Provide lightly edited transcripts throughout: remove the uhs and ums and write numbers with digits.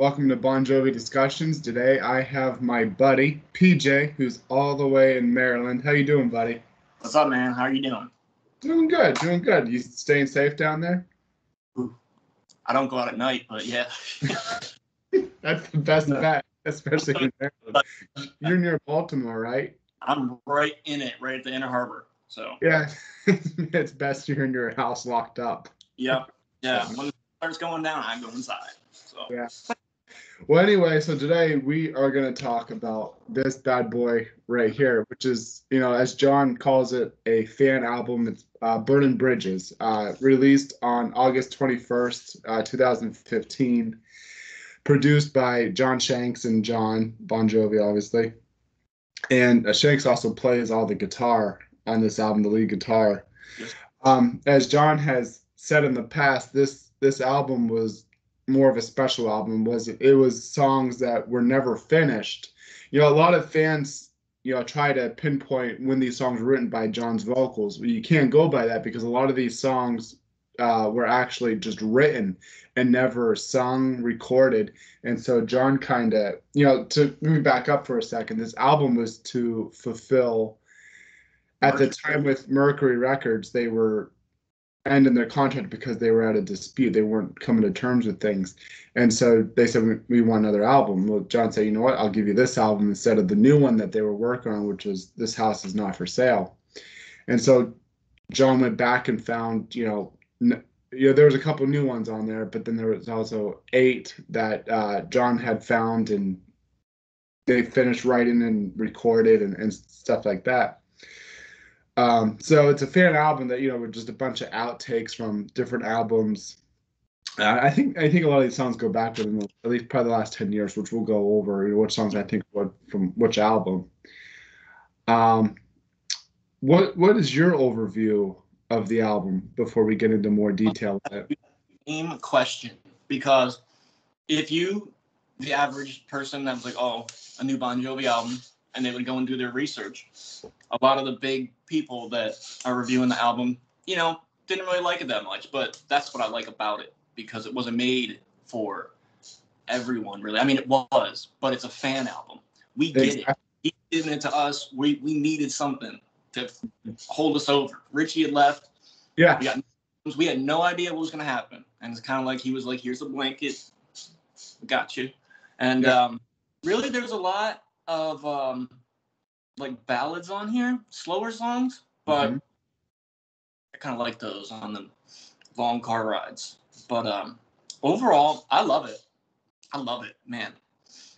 Welcome to Bon Jovi Discussions. Today I have my buddy PJ, who's all the way in Maryland. How you doing, buddy? What's up, man? How are you doing? Doing good, doing good. You staying safe down there? Ooh. I don't go out at night, but yeah. That's the best bet, especially in Maryland. You're near Baltimore, right? I'm right in it, right at the Inner Harbor. So yeah, it's best you're in your house locked up. Yeah. When it starts going down, I go inside. So yeah. Well, anyway, so today we are going to talk about this bad boy right here, which is, as John calls it, a fan album. It's Burning Bridges, released on August 21st, 2015, produced by John Shanks and John Bon Jovi, obviously. And Shanks also plays all the guitar on this album, the lead guitar. Yes. As John has said in the past, this album was more of a special album. It was songs that were never finished. A lot of fans try to pinpoint when these songs were written by John's vocals. You can't go by that because a lot of these songs were actually just written and never sung, recorded. And so John kind of, to move back up for a second, this album was to fulfill, at the time with Mercury Records, they were ending their contract because they were at a dispute. They weren't coming to terms with things. And so they said, we want another album. Well, John said, you know what, I'll give you this album instead of the new one that they were working on, which was This House Is Not For Sale. And so John went back and found, there was a couple new ones on there, but then there was also 8 that John had found, and they finished writing and recorded and stuff like that. So it's a fan album that, with just a bunch of outtakes from different albums. I think a lot of these songs go back within at least probably the last 10 years, which we'll go over, which songs I think from which album. What is your overview of the album before we get into more detail? Same question, because if the average person that was like, oh, a new Bon Jovi album, and they would go and do their research, a lot of the big people that are reviewing the album, didn't really like it that much. But that's what I like about it, because it wasn't made for everyone, really. I mean, it was, but it's a fan album. We get it. He did it to us. We needed something to hold us over. Richie had left. Yeah. We had no idea what was going to happen. And it's kind of like he was like, here's a blanket. Got you. And really, there's a lot of like ballads on here, slower songs, but I kind of like those on the long car rides. But overall, I love it. I love it, man.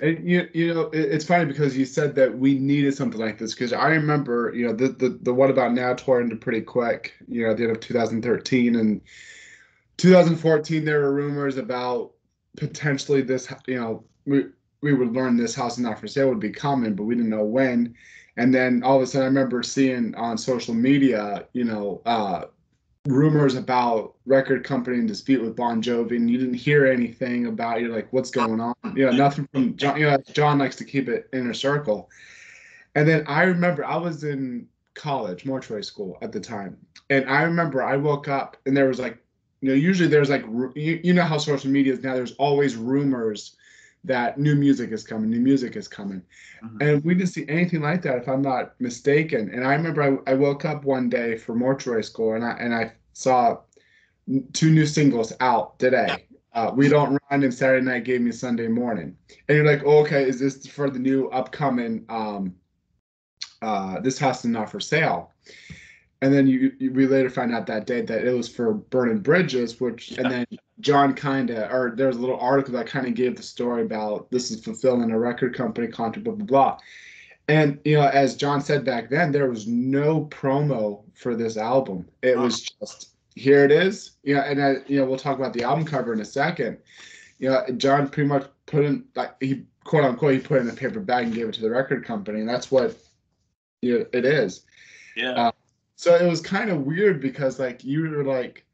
And it's funny because you said that we needed something like this, because I remember, the What About Now tour ended pretty quick, at the end of 2013, and 2014 there were rumors about potentially this, we would learn This House Is Not For Sale would be coming, but we didn't know when. And then all of a sudden I remember seeing on social media, rumors about record company in dispute with Bon Jovi, and you didn't hear anything about, you're like, what's going on? Nothing from John. John likes to keep it inner circle. And then I remember I was in college, mortuary school at the time. And I remember I woke up and there was like, usually there's like, how social media is now, there's always rumors that new music is coming. And we didn't see anything like that, if I'm not mistaken. And I remember I woke up one day for mortuary school, and I saw 2 new singles out today. We Don't Run and Saturday Night Gave Me Sunday Morning. And you're like, oh, okay, is this for the new upcoming This House Is Not For Sale? And then we later find out that day that it was for Burning Bridges, and then John there was a little article that kind of gave the story about this is fulfilling a record company contract, blah, blah, blah. And, as John said back then, there was no promo for this album. It was just, here it is. And we'll talk about the album cover in a second. John pretty much put in, like, he, quote unquote, he put it in a paper bag and gave it to the record company. And that's what it is. Yeah. So it was kind of weird because, like, you were like,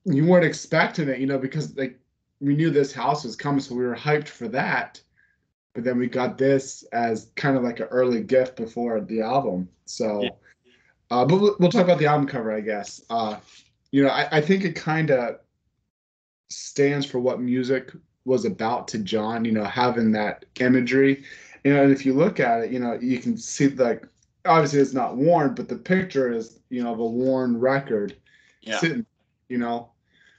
you weren't expecting it, because, like, we knew This House was coming, so we were hyped for that. But then we got this as kind of like an early gift before the album. So, but we'll talk about the album cover, I guess. I think it kind of stands for what music was about to John, having that imagery, and if you look at it, you can see like obviously it's not worn, but the picture is, of a worn record Yeah. sitting, you know.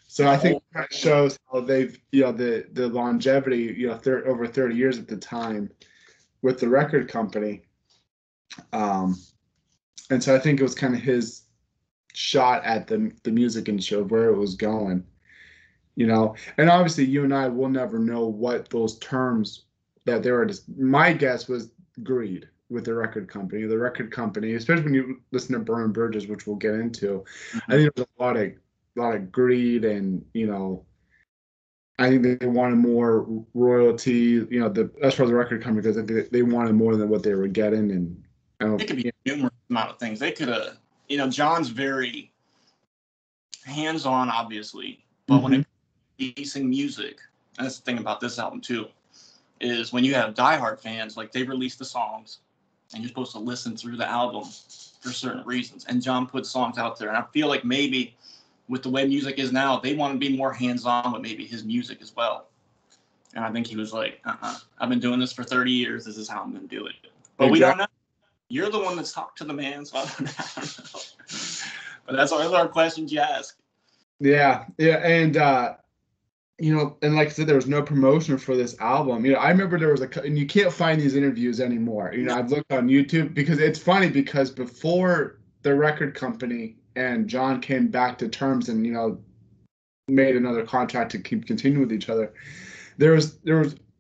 So Like I an think old. that shows how they've, the longevity, over 30 years at the time with the record company. Um, and so I think it was kind of his shot at the music industry of where it was going, And obviously, you and I will never know what those terms that they were. My guess was greed with the record company. The record company, especially when you listen to Burn Bridges, which we'll get into, I Mhm. think there's a lot of greed, and I think they wanted more royalty. As far as the record company goes, I think they wanted more than what they were getting, and I It don't. could be numerous amount of things. They could have, John's very hands-on, obviously, but when Mhm. it comes to releasing music, and that's the thing about this album too, is when you have diehard fans, like they release the songs, and you're supposed to listen through the album for certain reasons. And John put songs out there, and I feel like maybe with the way music is now, they want to be more hands-on with maybe his music as well. And I think he was like, I've been doing this for 30 years. This is how I'm going to do it. But we don't Exactly. know. You're the one that's talked to the man, so I don't know. But that's our questions you ask. Yeah, yeah, and like I said, there was no promotion for this album. I remember there was and you can't find these interviews anymore. No. I've looked on YouTube because it's funny because before the record company and John came back to terms and, made another contract to keep continuing with each other, there was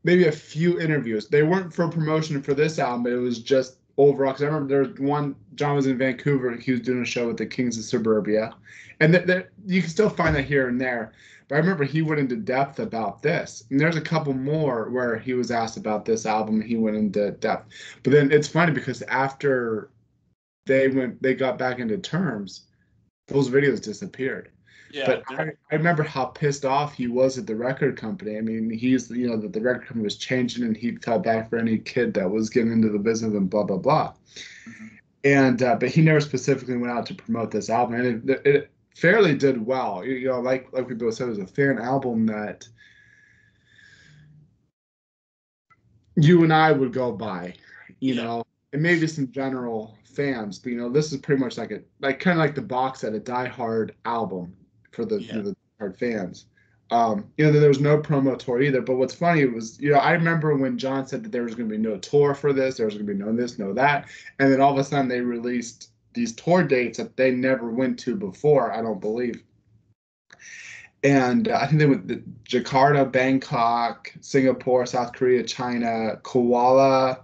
maybe a few interviews. They weren't for promotion for this album, but it was just overall. Because I remember there was one. John was in Vancouver. He was doing a show with the Kings of Suburbia, and you can still find that here and there. But I remember he went into depth about this, and there's a couple more where he was asked about this album. And he went into depth, but then it's funny because after they got back into terms, those videos disappeared. Yeah. But I remember how pissed off he was at the record company. I mean, that the record company was changing and he felt bad for any kid that was getting into the business and blah, blah, blah. Mhm. And, but he never specifically went out to promote this album. And it fairly did well. Like we both said, it was a fan album that you and I would go buy, Yeah. and maybe some general fans. But this is pretty much like kind of like the box set, a Die Hard album for the Yeah. the hard fans. There was no promo tour either. But what's funny was, I remember when John said that there was going to be no tour for this, there was going to be no this, no that, and then all of a sudden they released these tour dates that they never went to before, I don't believe. And I think they went to Jakarta, Bangkok, Singapore, South Korea, China, Kuala,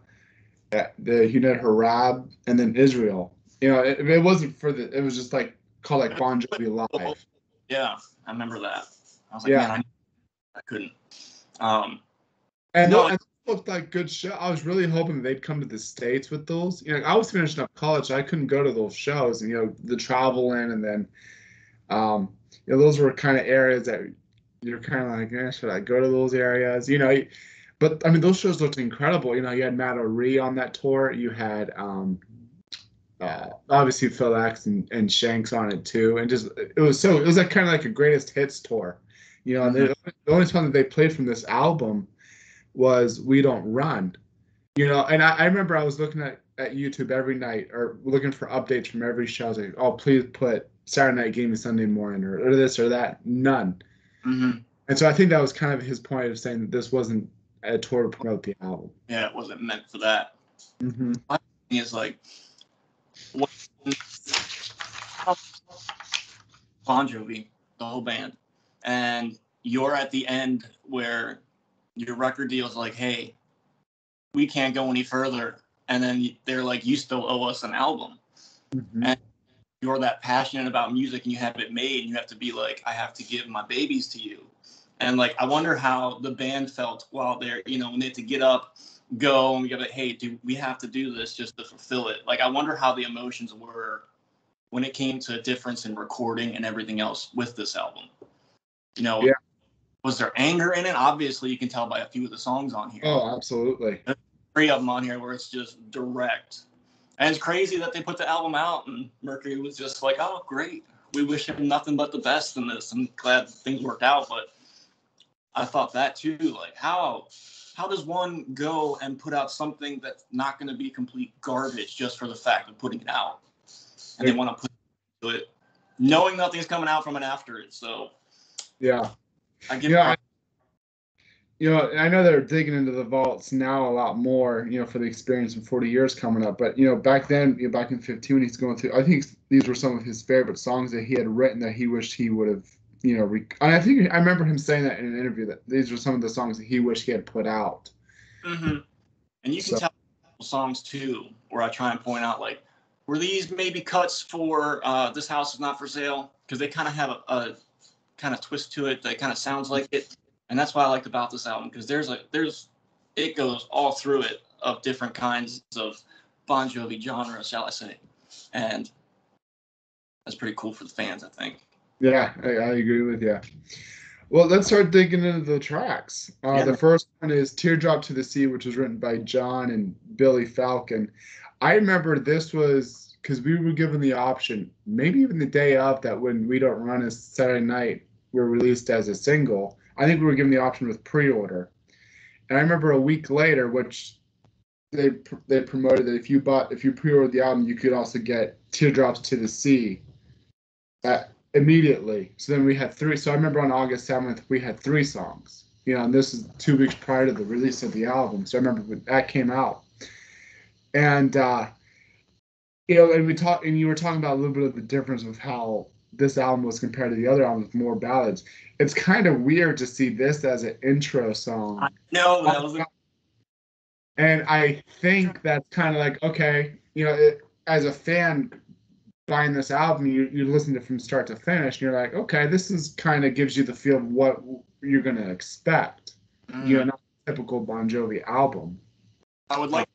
the United Arab, and then Israel. It wasn't for it was just like called like Bon Jovi Live. Yeah. I remember that. I was like, man, Yeah. I couldn't. Um, And no, those looked like good show. I was really hoping they'd come to the States with those. I was finishing up college, so I couldn't go to those shows. And the traveling, and then those were kind of areas that you're kind of like, should I go to those areas? But I mean, those shows looked incredible. You had Matt O'Ree on that tour. You had obviously Phil X and Shanks on it too, and just it was like kind of like a greatest hits tour. And mhm. the only song that they played from this album was "We Don't Run." And I remember I was looking at YouTube every night or looking for updates from every show. I was like, oh, please put Saturday Night Game and Sunday Morning or this or that. None. Mhm. And so I think that was kind of his point of saying that this wasn't a tour to promote the album. Yeah, it wasn't meant for that. Mm-hmm. My thing is like, when Bon Jovi, the whole band, and you're at the end where your record deal is like, hey, we can't go any further, and then they're like, you still owe us an album, Mm-hmm. and you're that passionate about music and you have it made, and you have to be like, I have to give my babies to you. And like, I wonder how the band felt while they're, when they had to get up, go, and we got like, hey, we have to do this just to fulfill it. Like, I wonder how the emotions were when it came to a difference in recording and everything else with this album. You know, Yeah. was there anger in it? Obviously, you can tell by a few of the songs on here. Oh, absolutely. There's 3 of them on here where it's just direct. And it's crazy that they put the album out and Mercury was just like, oh, great. We wish him nothing but the best in this. I'm glad things worked out, but I thought that too. Like, how does one go and put out something that's not going to be complete garbage just for the fact of putting it out, and they want to put it, knowing nothing's coming out from it after it. So yeah, I give. I know they're digging into the vaults now a lot more, for the experience in 40 years coming up. But, back then, back in 15, when he's going through, I think these were some of his favorite songs that he had written that he wished he would have, I think I remember him saying that in an interview that these were some of the songs that he wished he had put out. Mm-hmm. And you can tell songs too, where I try and point out, like, were these maybe cuts for This House Is Not For Sale? Because they kind of have a kind of twist to it that kind of sounds like it. And that's what I liked about this album, because it goes all through it of different kinds of Bon Jovi genre, shall I say. And that's pretty cool for the fans, I think. Yeah, I agree with you. Well, let's start digging into the tracks. The first one is Teardrop to the Sea, which was written by John and Billy Falcon. I remember this was because we were given the option, maybe even the day of that when We Don't Run as Saturday Night were released as a single. I think we were given the option with pre-order. And I remember a week later, which they promoted that if you pre-ordered the album, you could also get Teardrops to the Sea immediately. So then we had 3. So I remember on August 7th, we had 3 songs. And this is 2 weeks prior to the release of the album. So I remember when that came out. And and you were talking about a little bit of the difference of how this album was compared to the other albums with more ballads. It's kind of weird to see this as an intro song. I know, that was and I think that's kind of like, okay, as a fan buying this album, you listen to it from start to finish, and you're like, okay, this is kind of gives you the feel of what you're going to expect. Not a typical Bon Jovi album. I would like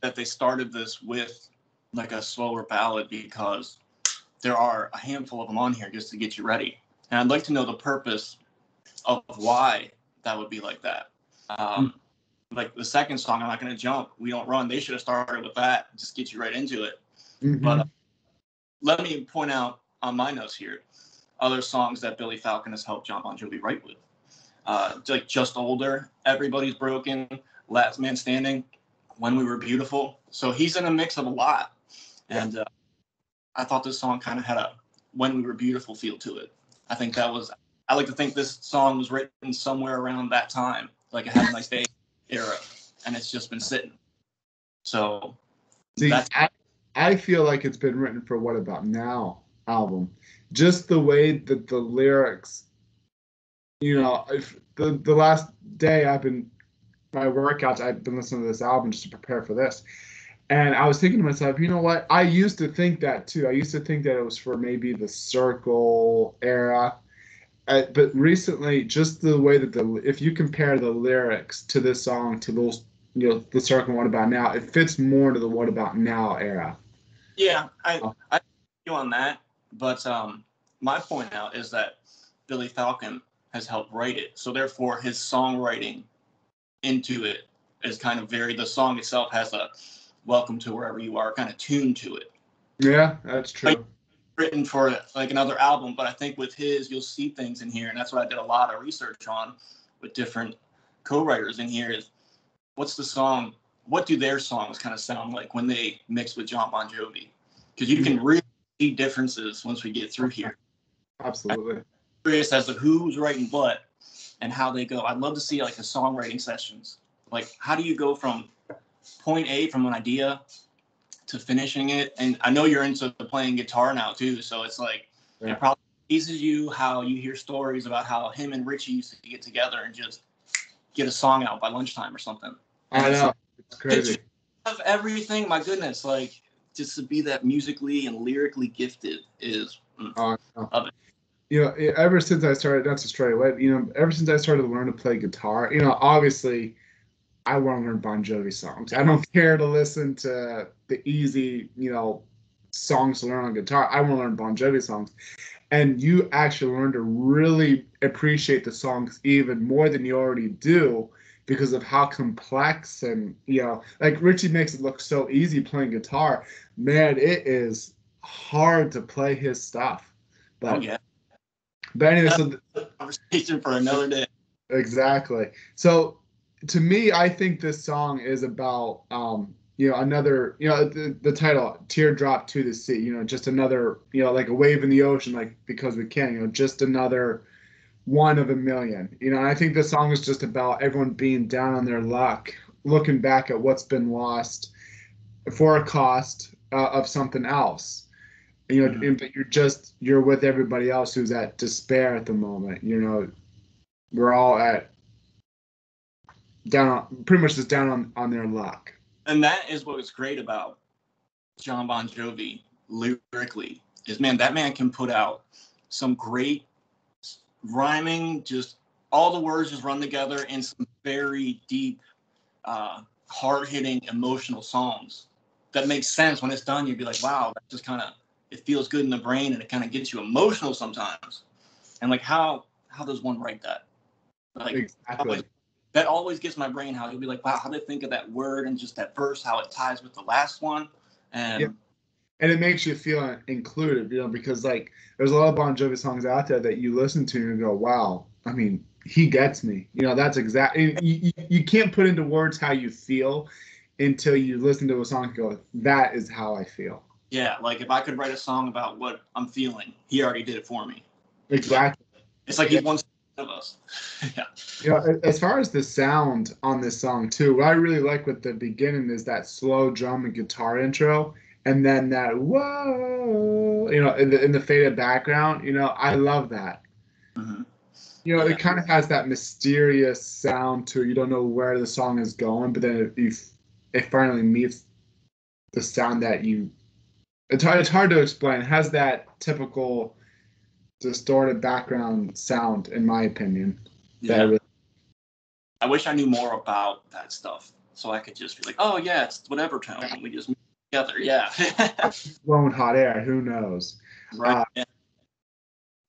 that they started this with like a slower ballad, because there are a handful of them on here just to get you ready. And I'd like to know the purpose of why that would be like that. Like the second song, I'm Not Gonna Jump, We Don't Run, they should have started with that, just get you right into it. Mm-hmm. But let me point out on my notes here other songs that Billy Falcon has helped John Bon Jovi write with. Like Just Older, Everybody's Broken, Last Man Standing, When We Were Beautiful. So he's in a mix of a lot. And I thought this song kind of had a When We Were Beautiful feel to it. I like to think this song was written somewhere around that time, like a Have a Nice Day era, and it's just been sitting. So I feel like it's been written for What About Now album. Just the way that the lyrics, if the last day my workouts, I've been listening to this album just to prepare for this. And I was thinking to myself, you know what? I used to think that too. I used to think that it was for maybe the Circle era. But recently, just the way that if you compare the lyrics to this song to those, the Circle and What About Now, it fits more into the What About Now era. Yeah, I you on that. But my point out is that Billy Falcon has helped write it. So therefore, his songwriting into it is kind of the song itself has a Welcome to Wherever You Are kind of tune to it. Yeah, that's true. Like, written for like another album, but I think with his, you'll see things in here, and that's what I did a lot of research on with different co-writers in here is what's the song, what do their songs kind of sound like when they mix with John Bon Jovi? Because you can really see differences once we get through here. Absolutely. I'm curious as to who's writing what and how they go. I'd love to see like the songwriting sessions. Like, how do you go from point A, from an idea to finishing it? And I know you're into playing guitar now too, so it's like it probably teases you how you hear stories about how him and Richie used to get together and just get a song out by lunchtime or something. And I know, it's crazy. Of everything, my goodness, like just to be that musically and lyrically gifted is of it. Ever since I started, not to stray away, ever since I started to learn to play guitar, obviously I want to learn Bon Jovi songs. I don't care to listen to the easy, songs to learn on guitar. I want to learn Bon Jovi songs. And you actually learn to really appreciate the songs even more than you already do because of how complex and, like Richie makes it look so easy playing guitar. Man, it is hard to play his stuff. But, yeah. But anyway, so conversation for another day. Exactly. So to me, I think this song is about another, the title, Teardrop to the Sea, just another, like a wave in the ocean, like because we can, just another one of a million. And I think the song is just about everyone being down on their luck, looking back at what's been lost for a cost of something else. But you're with everybody else who's at despair at the moment. We're all at down on, pretty much just down on their luck. And that is what is great about John Bon Jovi lyrically is, man, that man can put out some great rhyming, just all the words just run together in some very deep, hard-hitting, emotional songs that makes sense when it's done. You'd be like, wow, that just kind of, it feels good in the brain, and it kind of gets you emotional sometimes. And like, how does one write that? Like, Exactly. that always gets my brain, how you'll be like, wow, how did I think of that word and just that verse, how it ties with the last one. And yeah. And it makes you feel included, because like there's a lot of Bon Jovi songs out there that you listen to and go, wow, I mean, he gets me. That's exactly, you can't put into words how you feel until you listen to a song and go, that is how I feel. yeah, like if I could write a song about what I'm feeling, he already did it for me. Exactly. It's like he's one of us. Yeah. As far as the sound on this song too, what I really like with the beginning is that slow drum and guitar intro, and then that whoa, in the faded background. I love that. Mm-hmm. It kind of has that mysterious sound to it. You don't know where the song is going, but then it finally meets the sound that you. It's hard to explain. It has that typical distorted background sound, in my opinion. Yeah. I wish I knew more about that stuff so I could just be like, oh yeah, it's whatever tone, and we just move together. Yeah. Blowing hot air. Who knows? Right. Yeah.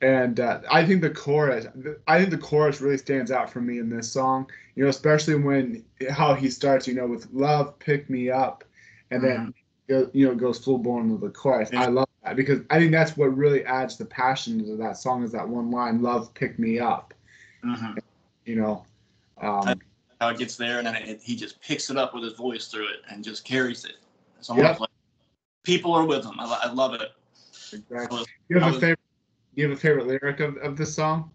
And I think the chorus really stands out for me in this song. Especially when how he starts, with "Love, pick me up," and then goes full blown with the chorus. Yeah. I love that because I think that's what really adds the passion to that song is that one line, "Love, pick me up." Mm-hmm. How it gets there, and then he just picks it up with his voice through it and just carries it. It's almost like people are with him. I love it. Exactly. Do you have a favorite lyric of this song?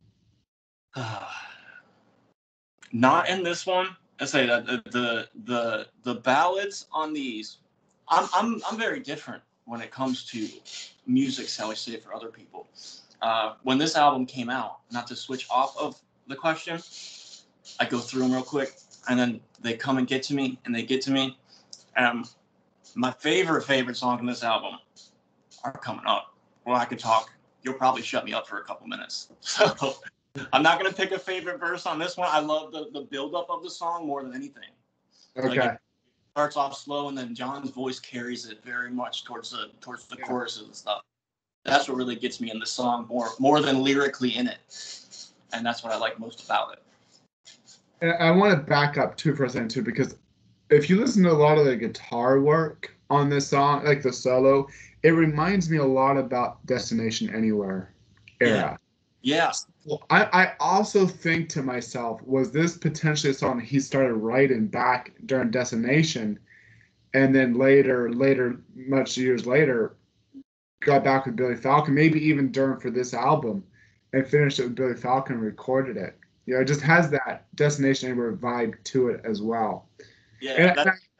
Not in this one. I say that the ballads on these, I'm very different when it comes to music, shall we say, for other people. When this album came out, not to switch off of the question, I go through them real quick, and then they come and get to me, and they get to me. My favorite song on this album are coming up. Well, I could talk. You'll probably shut me up for a couple minutes. So I'm not going to pick a favorite verse on this one. I love the buildup of the song more than anything. Okay. Like it starts off slow, and then John's voice carries it very much towards the choruses and stuff. That's what really gets me in the song more than lyrically in it. And that's what I like most about it. And I want to back up too for a second too, because if you listen to a lot of the guitar work on this song, like the solo, it reminds me a lot about Destination Anywhere era. Yeah. Well, I also think to myself, was this potentially a song he started writing back during Destination, and then later, much years later, got back with Billy Falcon, maybe even during for this album, and finished it with Billy Falcon and recorded it. It just has that Destination Anywhere vibe to it as well. Yeah,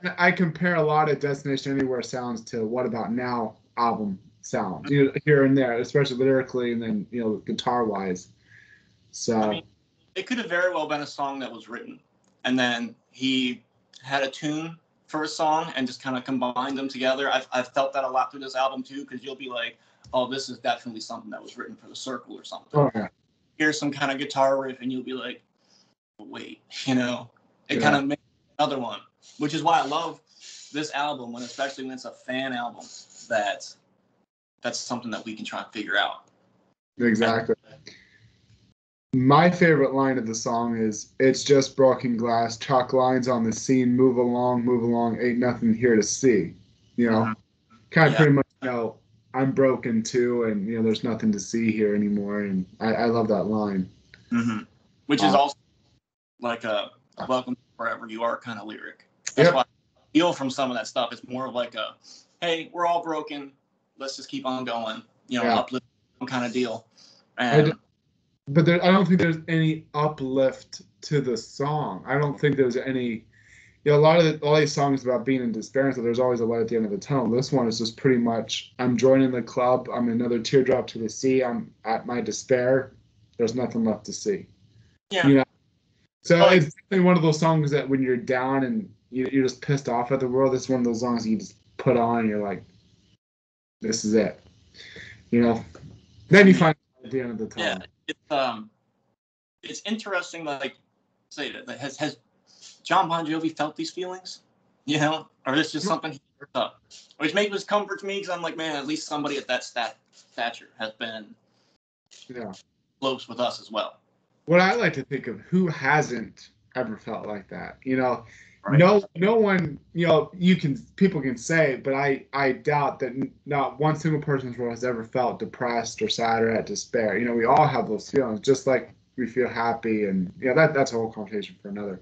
and I compare a lot of Destination Anywhere sounds to What About Now album sounds, here and there, especially lyrically and then, guitar wise. So I mean, it could have very well been a song that was written, and then he had a tune for a song and just kind of combined them together. I've felt that a lot through this album too, because you'll be like, oh, this is definitely something that was written for the Circle or something. oh yeah. Here's some kind of guitar riff, and you'll be like, wait, it kind of makes another one, which is why I love this album, especially when it's a fan album, that's something that we can try and figure out. Exactly. My favorite line of the song is, "It's just broken glass, chalk lines on the scene, move along, ain't nothing here to see." Kind of pretty much, I'm broken too, and there's nothing to see here anymore, and I love that line. Mm-hmm. Which is also like a welcome to wherever you are kind of lyric. That's Yep. why I feel from some of that stuff. It's more of like a, hey, we're all broken. Let's just keep on going. Uplift kind of deal. And but I don't think there's any uplift to the song. I don't think there's any. A lot of all these songs about being in despair, so there's always a light at the end of the tunnel. This one is just pretty much, I'm joining the club. I'm another teardrop to the sea. I'm at my despair. There's nothing left to see. Yeah. So it's definitely one of those songs that when you're down and you're just pissed off at the world, it's one of those songs you just put on and you're like, this is it. Then you find at the end of the tunnel. Yeah, it's interesting. Like, say that has John Bon Jovi felt these feelings, or is this just something he heard up, which comforts me because I'm like, man, at least somebody at that stature has been close with us as well. What I like to think of, who hasn't ever felt like that, Right. No one, people can say, but I doubt that not one single person in the world has ever felt depressed or sad or at despair. We all have those feelings, just like we feel happy, and that's a whole conversation for another.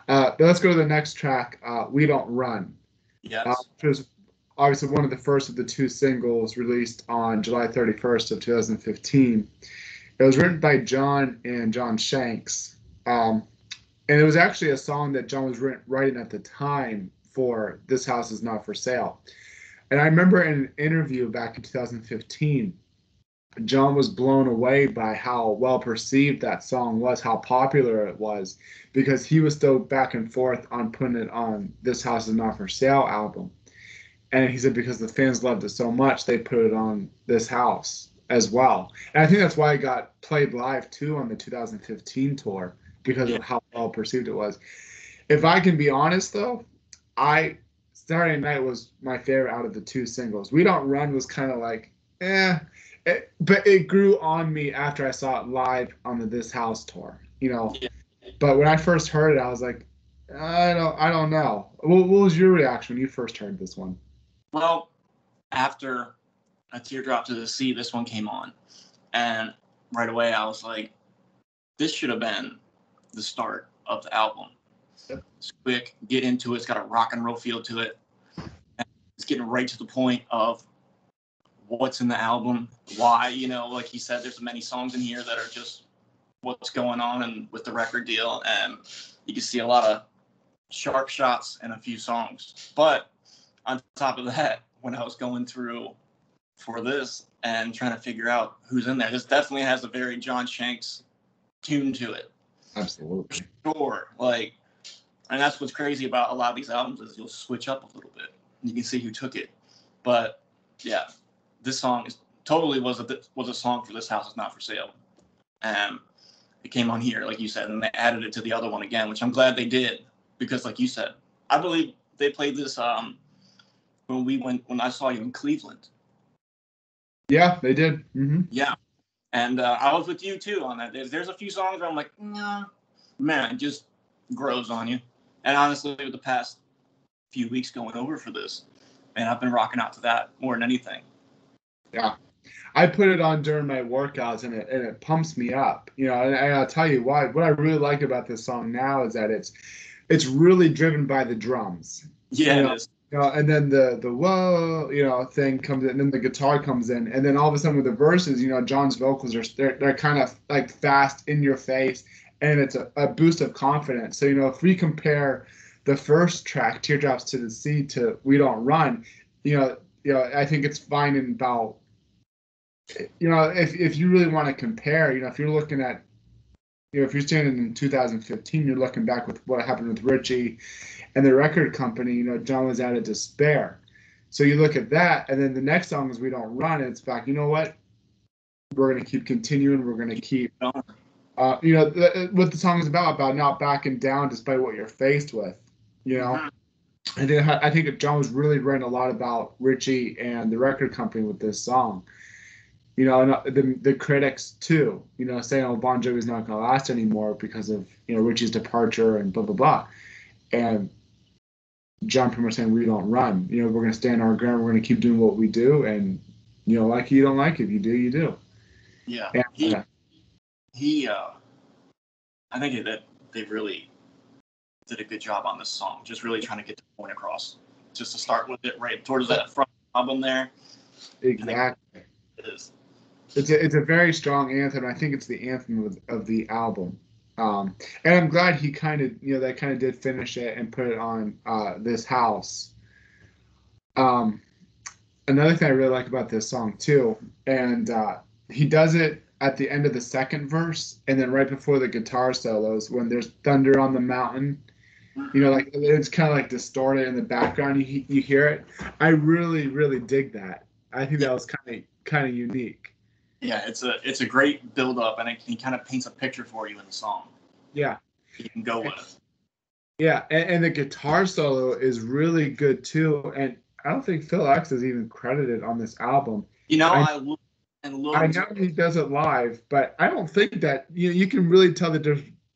But let's go to the next track, We Don't Run. Yes. Which was obviously one of the first of the two singles released on July 31st of 2015. It was written by John and John Shanks. And it was actually a song that John was writing at the time for This House Is Not For Sale. And I remember in an interview back in 2015, John was blown away by how well perceived that song was, how popular it was, because he was still back and forth on putting it on This House Is Not For Sale album. And he said because the fans loved it so much, they put it on This House as well. And I think that's why it got played live too on the 2015 tour, because of how well perceived it was. If I can be honest though, Saturday Night was my favorite out of the two singles. We Don't Run was kind of like, but it grew on me after I saw it live on the This House tour, But when I first heard it, I was like, I don't know. What was your reaction when you first heard this one? Well, after A Teardrop to the Sea, this one came on, and right away I was like, this should have been the start of the album. Yep. It's quick, get into it. It's got a rock and roll feel to it. And it's getting right to the point of what's in the album, why, like he said, there's many songs in here that are just what's going on and with the record deal, and you can see a lot of sharp shots in a few songs. But on top of that, when I was going through for this and trying to figure out who's in there, this definitely has a very John Shanks tune to it. Absolutely. Sure. And that's what's crazy about a lot of these albums is you'll switch up a little bit. You can see who took it. But yeah, this song was a song for This House Is Not For Sale. And it came on here, like you said, and they added it to the other one again, which I'm glad they did, because like you said, I believe they played this when I saw you in Cleveland. Yeah, they did. Mm-hmm. Yeah. And I was with you too on that. There's a few songs where I'm like, nah, man, it just grows on you. And honestly, with the past few weeks going over for this, and I've been rocking out to that more than anything. Yeah, I put it on during my workouts, and it pumps me up. And I'll tell you why. What I really like about this song now is that it's really driven by the drums. Yeah, it is. And then the whoa, thing comes in, and then the guitar comes in, and then all of a sudden with the verses, John's vocals they're kind of like fast in your face, and it's a boost of confidence. So if we compare the first track, Teardrops to the Sea, to We Don't Run, I think it's fine in about, if you really want to compare, if you're looking at, if you're standing in 2015, you're looking back with what happened with Richie and the record company, John was out of despair. So you look at that, and then the next song is We Don't Run, and it's back, you know what? We're going to keep continuing. We're going to keep, what the song is about not backing down despite what you're faced with, Mm-hmm. I think John was really writing a lot about Richie and the record company with this song. And the critics too, saying, "Oh, Bon Jovi's not going to last anymore because of Richie's departure and blah blah blah," and John pretty much saying, "We don't run. We're going to stand our ground. We're going to keep doing what we do, and like it, you don't like it. If you do, you do." Yeah, and, he I think that they really did a good job on this song. Just really trying to get the point across. Just to start with it right towards that front album there. Exactly. It is. It's a very strong anthem. I think it's the anthem of the album. And I'm glad he kind of, that kind of did finish it and put it on This House. Another thing I really like about this song too, and he does it at the end of the second verse, and then right before the guitar solos, when there's thunder on the mountain, like it's kind of like distorted in the background. You hear it. I really, really dig that. I think that was kind of unique. Yeah, it's a great build up, and he kind of paints a picture for you in the song. Yeah, you can go with. Yeah, and the guitar solo is really good too. And I don't think Phil X is even credited on this album. I looked and looked. I know he does it live, but I don't think that you can really tell the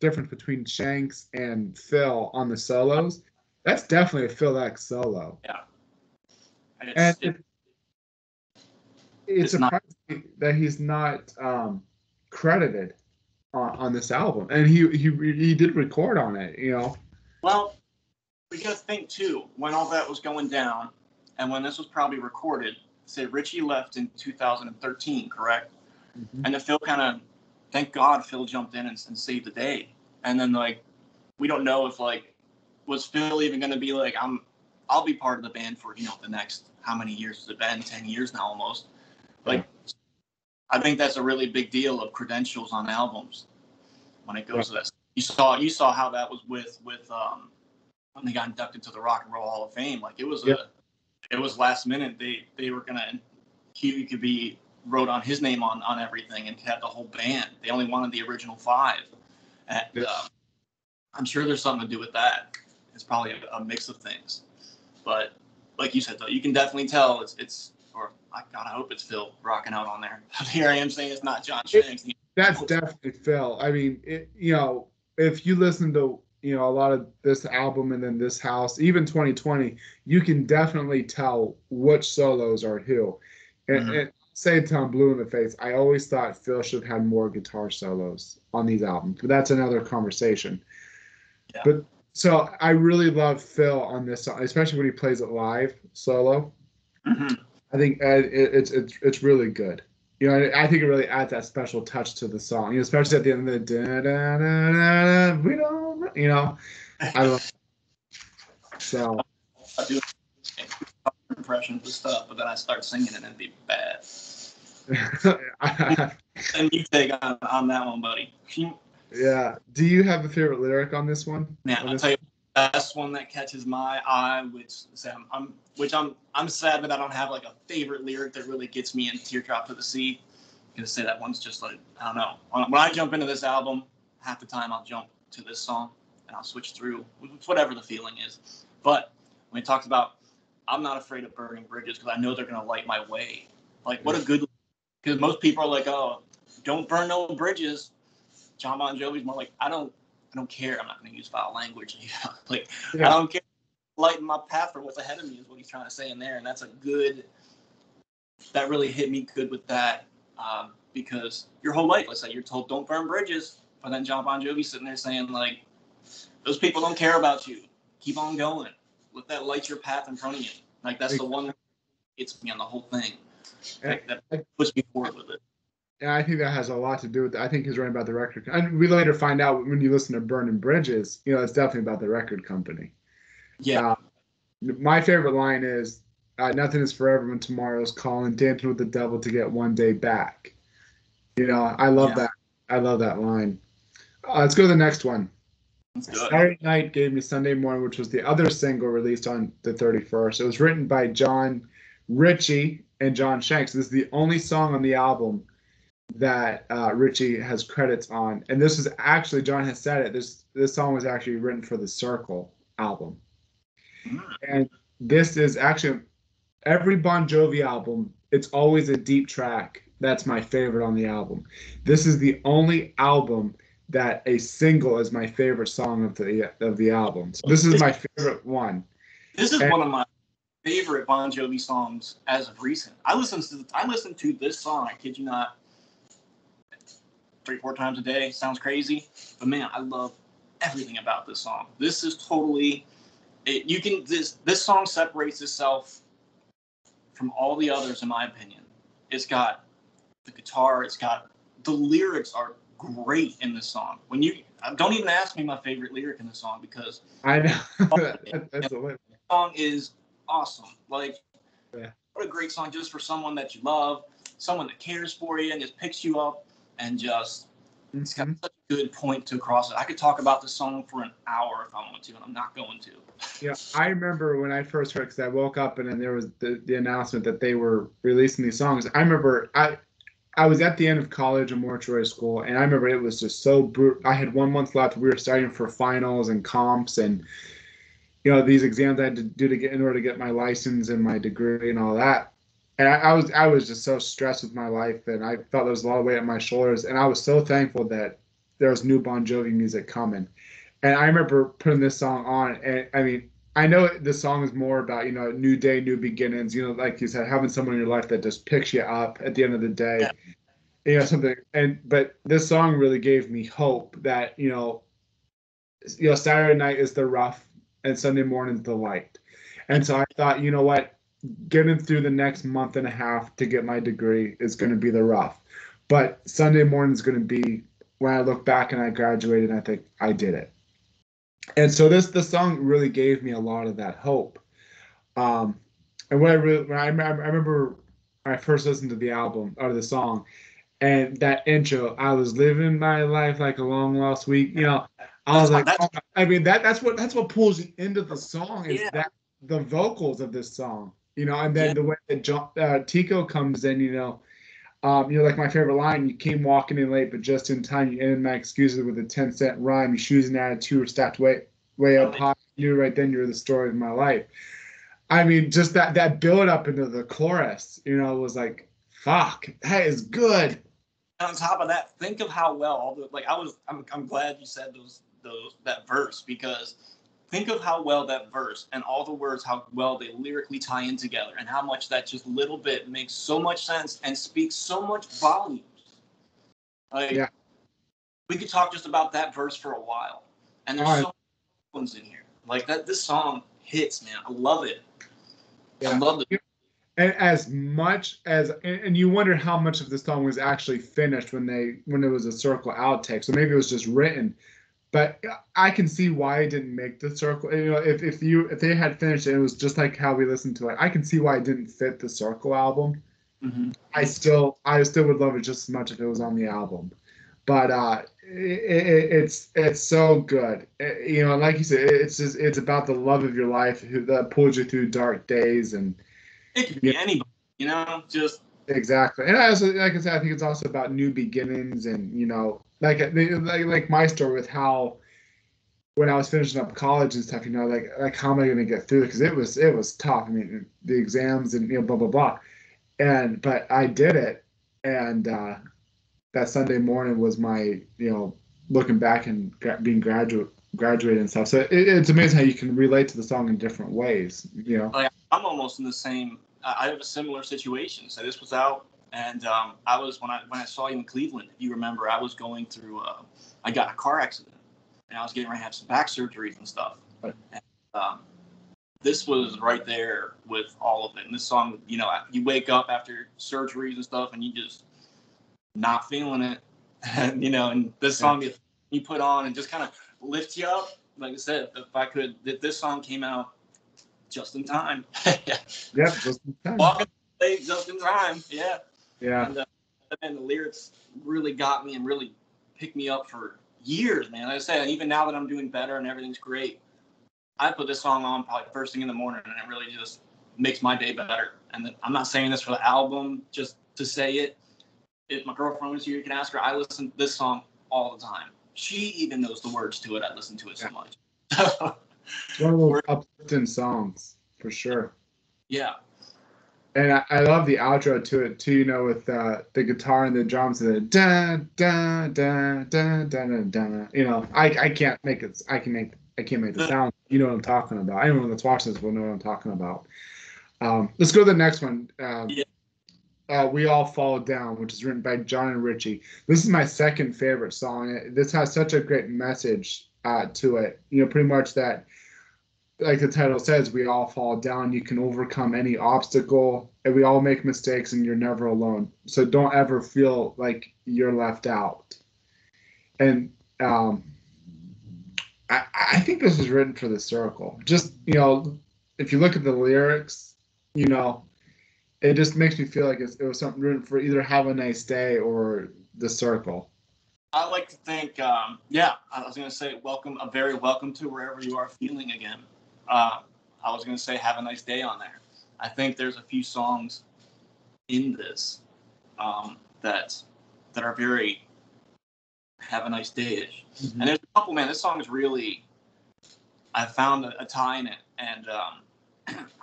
difference between Shanks and Phil on the solos. That's definitely a Phil X solo. Yeah, it's surprising that he's not credited on this album, and he did record on it. Well, we got to think too when all that was going down, and when this was probably recorded. Say Richie left in 2013, correct? Mm-hmm. And then Phil thank God Phil jumped in and saved the day. And then we don't know if was Phil even going to be I'll be part of the band for the next how many years has it been? 10 years now almost. I think that's a really big deal of credentials on albums when it goes to that. You saw how that was with when they got inducted to the Rock and Roll Hall of Fame. It was last minute. They were gonna Huey could be wrote on his name on everything and had the whole band. They only wanted the original 5. And, I'm sure there's something to do with that. It's probably a mix of things. But like you said, though, you can definitely tell it's or I hope it's Phil rocking out on there. Here I am saying it's not John Shanks. That's definitely Phil. I mean, if you listen to a lot of this album and then This House, even 2020, you can definitely tell which solos are who. And say it till I'm blue in the face, I always thought Phil should have had more guitar solos on these albums, but that's another conversation. Yeah. But so I really love Phil on this song, especially when he plays it live solo. Mm-hmm. I think it's really good. I think it really adds that special touch to the song, especially at the end of the da-da-da-da-da, we don't, I love it. So I do impressions and stuff, but then I start singing and it'd be bad. And you take on that one, buddy. Yeah. Do you have a favorite lyric on this one? Yeah, I'll tell you the best one that catches my eye, I'm sad that I don't have a favorite lyric that really gets me in Teardrop to the Sea. I'm gonna say that one's just I don't know. When I jump into this album, half the time I'll jump to this song and I'll switch through whatever the feeling is. But when he talks about I'm not afraid of burning bridges because I know they're gonna light my way. What a good, because most people are oh, don't burn no bridges. John Bon Jovi's more I don't care. I'm not going to use foul language. I don't care. Lighten my path for what's ahead of me is what he's trying to say in there. And that's that really hit me good with that. Because your whole life, let's say you're told don't burn bridges. But then John Bon Jovi's sitting there saying those people don't care about you. Keep on going. Let that light your path in front of you. That's the one that gets me on the whole thing. That puts me forward with it. And I think that has a lot to do with it. I think he's right about the record. And we later find out when you listen to Burning Bridges, it's definitely about the record company. Yeah. My favorite line is, nothing is forever when tomorrow's calling, dancing with the devil to get one day back. I love that. I love that line. Let's go to the next one. Saturday Night Gave Me Sunday Morning, which was the other single released on the 31st. It was written by John Ritchie and John Shanks. This is the only song on the album that Ritchie has credits on, and this is actually, John has said it, this song was actually written for the Circle album. And this is actually, every Bon Jovi album, it's always a deep track that's my favorite on the album. This is the only album that a single is my favorite song of the album. So this is my favorite one. This is one of my favorite Bon Jovi songs as of recent. I listen to this song, I kid you not, 3-4 times a day. Sounds crazy, but man, I love everything about this song. This is totally this song separates itself from all the others, in my opinion. It's got the guitar, the lyrics are great in this song. When you don't even ask me my favorite lyric in the song, because I know. The song is awesome. Like, what a great song just for someone that you love, someone that cares for you and just picks you up, and just it's got such a good point to cross it. I could talk about this song for an hour if I want to, and I'm not going to. Yeah, I remember when I first heard, because I woke up and then there was the announcement that they were releasing these songs. I remember I was at the end of college and mortuary school, and I remember it was just so brutal. I had 1 month left. We were studying for finals and comps, and these exams I had to do in order to get my license and my degree and all that. And I was just so stressed with my life, and I felt there was a lot of weight on my shoulders. And I was so thankful that there was new Bon Jovi music coming. And I remember putting this song on, and I mean, I know the song is more about new day, new beginnings. Like you said, having someone in your life that just picks you up at the end of the day. Yeah. Something. But this song really gave me hope that Saturday night is the rough and Sunday morning's the light. And so I thought, you know what, getting through the next month and a half to get my degree is going to be the rough. But Sunday morning is going to be when I look back and I graduated and I think I did it. And so the song really gave me a lot of that hope. And I remember when I first listened to the album or the song, and that intro, I was living my life like a long lost week. I was like, oh, I mean that's what pulls you into the song is that the vocals of this song, and then the way that Tico comes in, like my favorite line, you came walking in late, but just in time. You ended my excuses with a 10-cent rhyme. Your shoes and attitude were stacked way up high. You knew right then you were the story of my life. I mean, just that build up into the chorus, was like, fuck, that is good. And on top of that, think of how well I'm glad you said that verse, because think of how well that verse and all the words, how well they lyrically tie in together, and how much that just little bit makes so much sense and speaks so much volumes. Like, we could talk just about that verse for a while, and there's so many ones in here. Like that, this song hits, man. I love it. Yeah. I love it. And as much as, and you wonder how much of the song was actually finished when it was a circle outtake. So maybe it was just written, but I can see why it didn't make the circle. If they had finished it, it was just like how we listened to it. I can see why it didn't fit the Circle album. Mm-hmm. I still would love it just as much if it was on the album, but it's so good. Like you said, it's about the love of your life that pulls you through dark days, and it could be anybody, just exactly. And I also, like I said, I think it's also about new beginnings, and like my story with how when I was finishing up college and stuff, like how am I going to get through it? Because it was tough. I mean, the exams and blah blah blah, but I did it, and that Sunday morning was my looking back and being graduated and stuff. So it's amazing how you can relate to the song in different ways. Like, I'm almost in the same. I have a similar situation. So this was out, and I was when I saw you in Cleveland. If you remember, I was going through. I got in a car accident, and I was getting ready to have some back surgeries and stuff. Right. And, this was right there with all of it. And this song, you wake up after surgeries and stuff, and you just not feeling it, and and this song you put on and just kind of lifts you up. Like I said, if this song came out just in time. Yep, just in time. Walking late just in time. Yeah. Yeah. And the lyrics really got me and really picked me up for years, man. Like I said, even now that I'm doing better and everything's great, I put this song on probably first thing in the morning, and it really just makes my day better. And I'm not saying this for the album, just to say it. If my girlfriend was here, you can ask her. I listen to this song all the time. She even knows the words to it. I listen to it so much. It's one of those uplifting songs for sure. Yeah. And I love the outro to it too. With the guitar and the drums and the da da da da da da. I can't make it. I can't make the sound. You know what I'm talking about. Anyone that's watching this will know what I'm talking about. Let's go to the next one. We All Fall Down, which is written by John and Richie. This is my second favorite song. This has such a great message to it. You know, pretty much that, like the title says, we all fall down. You can overcome any obstacle, and we all make mistakes, and you're never alone. So don't ever feel like you're left out. And I think this is written for the circle. Just, you know, if you look at the lyrics, you know, it just makes me feel like it was something written for either Have a Nice Day or the circle. I like to think, yeah, I was going to say a very welcome to wherever you are feeling again. I was going to say Have a Nice Day on there. I think there's a few songs in this that are very Have a Nice Day-ish. Mm-hmm. And there's a couple, man, this song is really, I found a tie in it, and I'm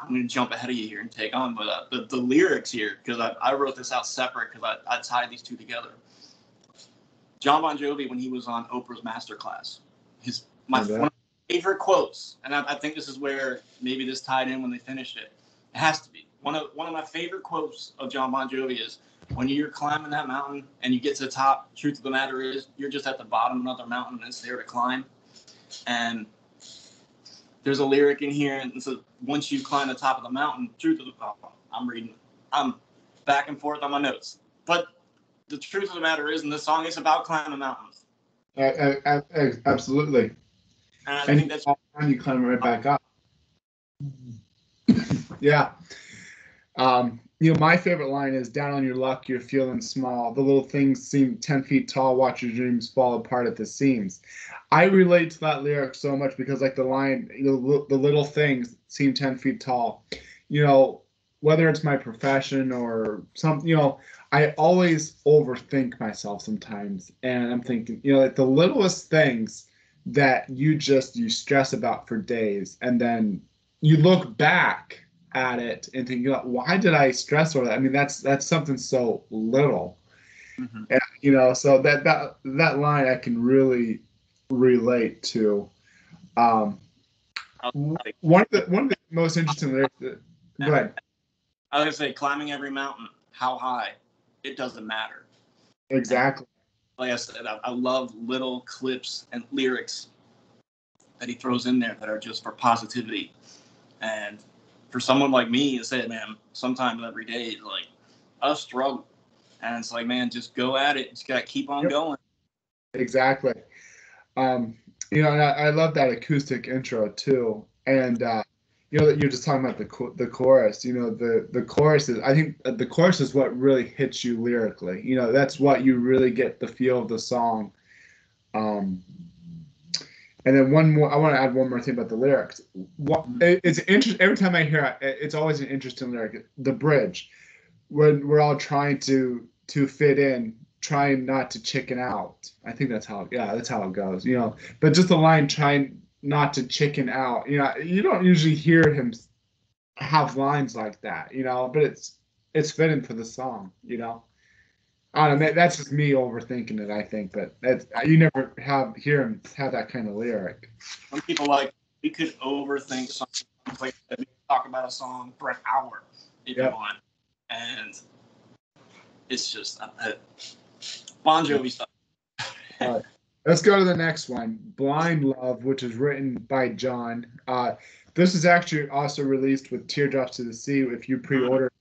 going to jump ahead of you here and take on, but the lyrics here, because I wrote this out separate because I tied these two together. John Bon Jovi, when he was on Oprah's Masterclass, one of my favorite quotes, and I think this is where maybe this tied in when they finished it. It has to be one of my favorite quotes of John Bon Jovi is, "When you're climbing that mountain and you get to the top, truth of the matter is you're just at the bottom of another mountain and it's there to climb." And there's a lyric in here and it says, "Once you climb the top of the mountain, truth of the..." I'm back and forth on my notes, but the truth of the matter is, in this song, it's about climbing mountains. Absolutely. And I think that's you climb right back up. Yeah. You know, my favorite line is, "Down on your luck, you're feeling small. The little things seem 10 feet tall. Watch your dreams fall apart at the seams." I relate to that lyric so much because, like the line, you know, the little things seem 10 feet tall. You know, whether it's my profession or something, you know, I always overthink myself sometimes. And I'm thinking, you know, like the littlest things that you stress about for days. And then you look back at it and think, you know, why did I stress over that? I mean, that's something so little. Mm-hmm. And, you know, so that line I can really relate to. One of the most interesting lyrics. Go ahead. I was going to say, climbing every mountain, how high, it doesn't matter. Exactly. And like I said, I love little clips and lyrics that he throws in there that are just for positivity. And for someone like me to say, man, sometimes every day, like, I struggle. And it's like, man, just go at it. Just got to keep on going. Exactly. You know, and I love that acoustic intro too. And, you know, that you're just talking about the chorus. You know, the chorus is, I think the chorus is what really hits you lyrically. You know, that's what you really get the feel of the song. And then I want to add one more thing about the lyrics. It's interesting. Every time I hear it, it's always an interesting lyric. The bridge, when we're all trying to fit in, trying not to chicken out. I think that's how it goes. You know, but just the line, trying not to chicken out. You know, you don't usually hear him have lines like that. You know, but it's fitting for the song. You know. I don't know, that's just me overthinking it, I think, but you never hear him have that kind of lyric. Some people we could overthink something. Like we could talk about a song for an hour if you want, and it's just Bon Jovi stuff. All right. Let's go to the next one, "Blind Love," which is written by John. This is actually also released with Teardrops to the Sea. If you pre-order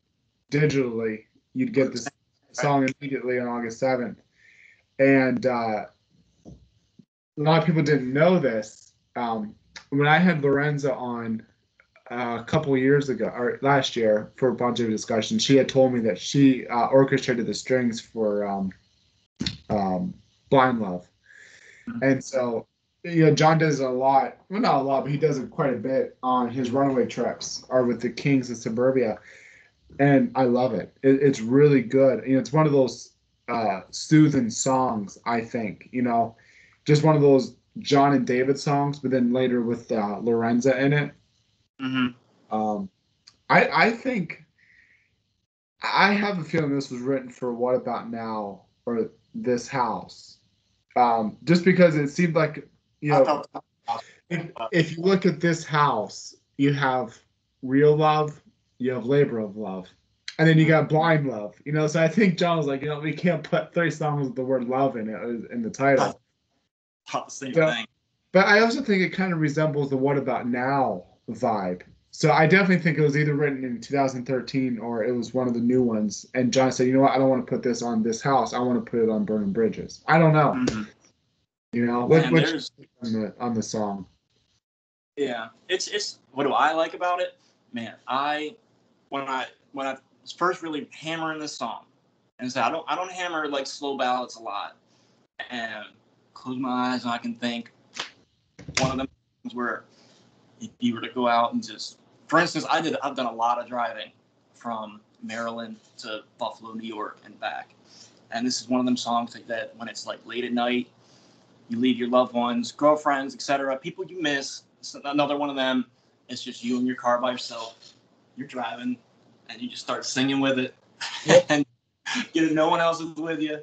digitally, you'd get this song immediately on August 7th. And a lot of people didn't know this. When I had Lorenza on a couple years ago, or last year, for Bon Jovi discussion, she had told me that she orchestrated the strings for "Blind Love." And so, you know, John does a lot, well, not a lot, but he does it quite a bit on his runaway trips or with the Kings of Suburbia. And I love it. It's really good. You know, it's one of those soothing songs, I think, you know, just one of those John and David songs, but then later with Lorenza in it. Mm-hmm. I think, I have a feeling this was written for What About Now or This House. Just because it seemed like, you know, if you look at This House, you have Real Love, you have Labor of Love, and then you got Blind Love. You know, so I think John was like, you know, we can't put 3 songs with the word love in it in the title. Not the same thing. But I also think it kind of resembles the What About Now vibe. So I definitely think it was either written in 2013 or it was one of the new ones. And John said, you know what, I don't want to put this on this house. I want to put it on Burning Bridges. I don't know. Mhm. You know, Man, what there's on the song. yeah. It's what do I like about it? Man, when I was first really hammering this song, and so I don't hammer like slow ballads a lot, and close my eyes and I can think one of them where if you were to go out and just, for instance, I've done a lot of driving from Maryland to Buffalo, New York, and back, and this is one of them songs that when it's like late at night, you leave your loved ones, girlfriends, etc., people you miss. It's another one of them. It's just you in your car by yourself. You're driving, and you just start singing with it, Yep. and no one else is with you.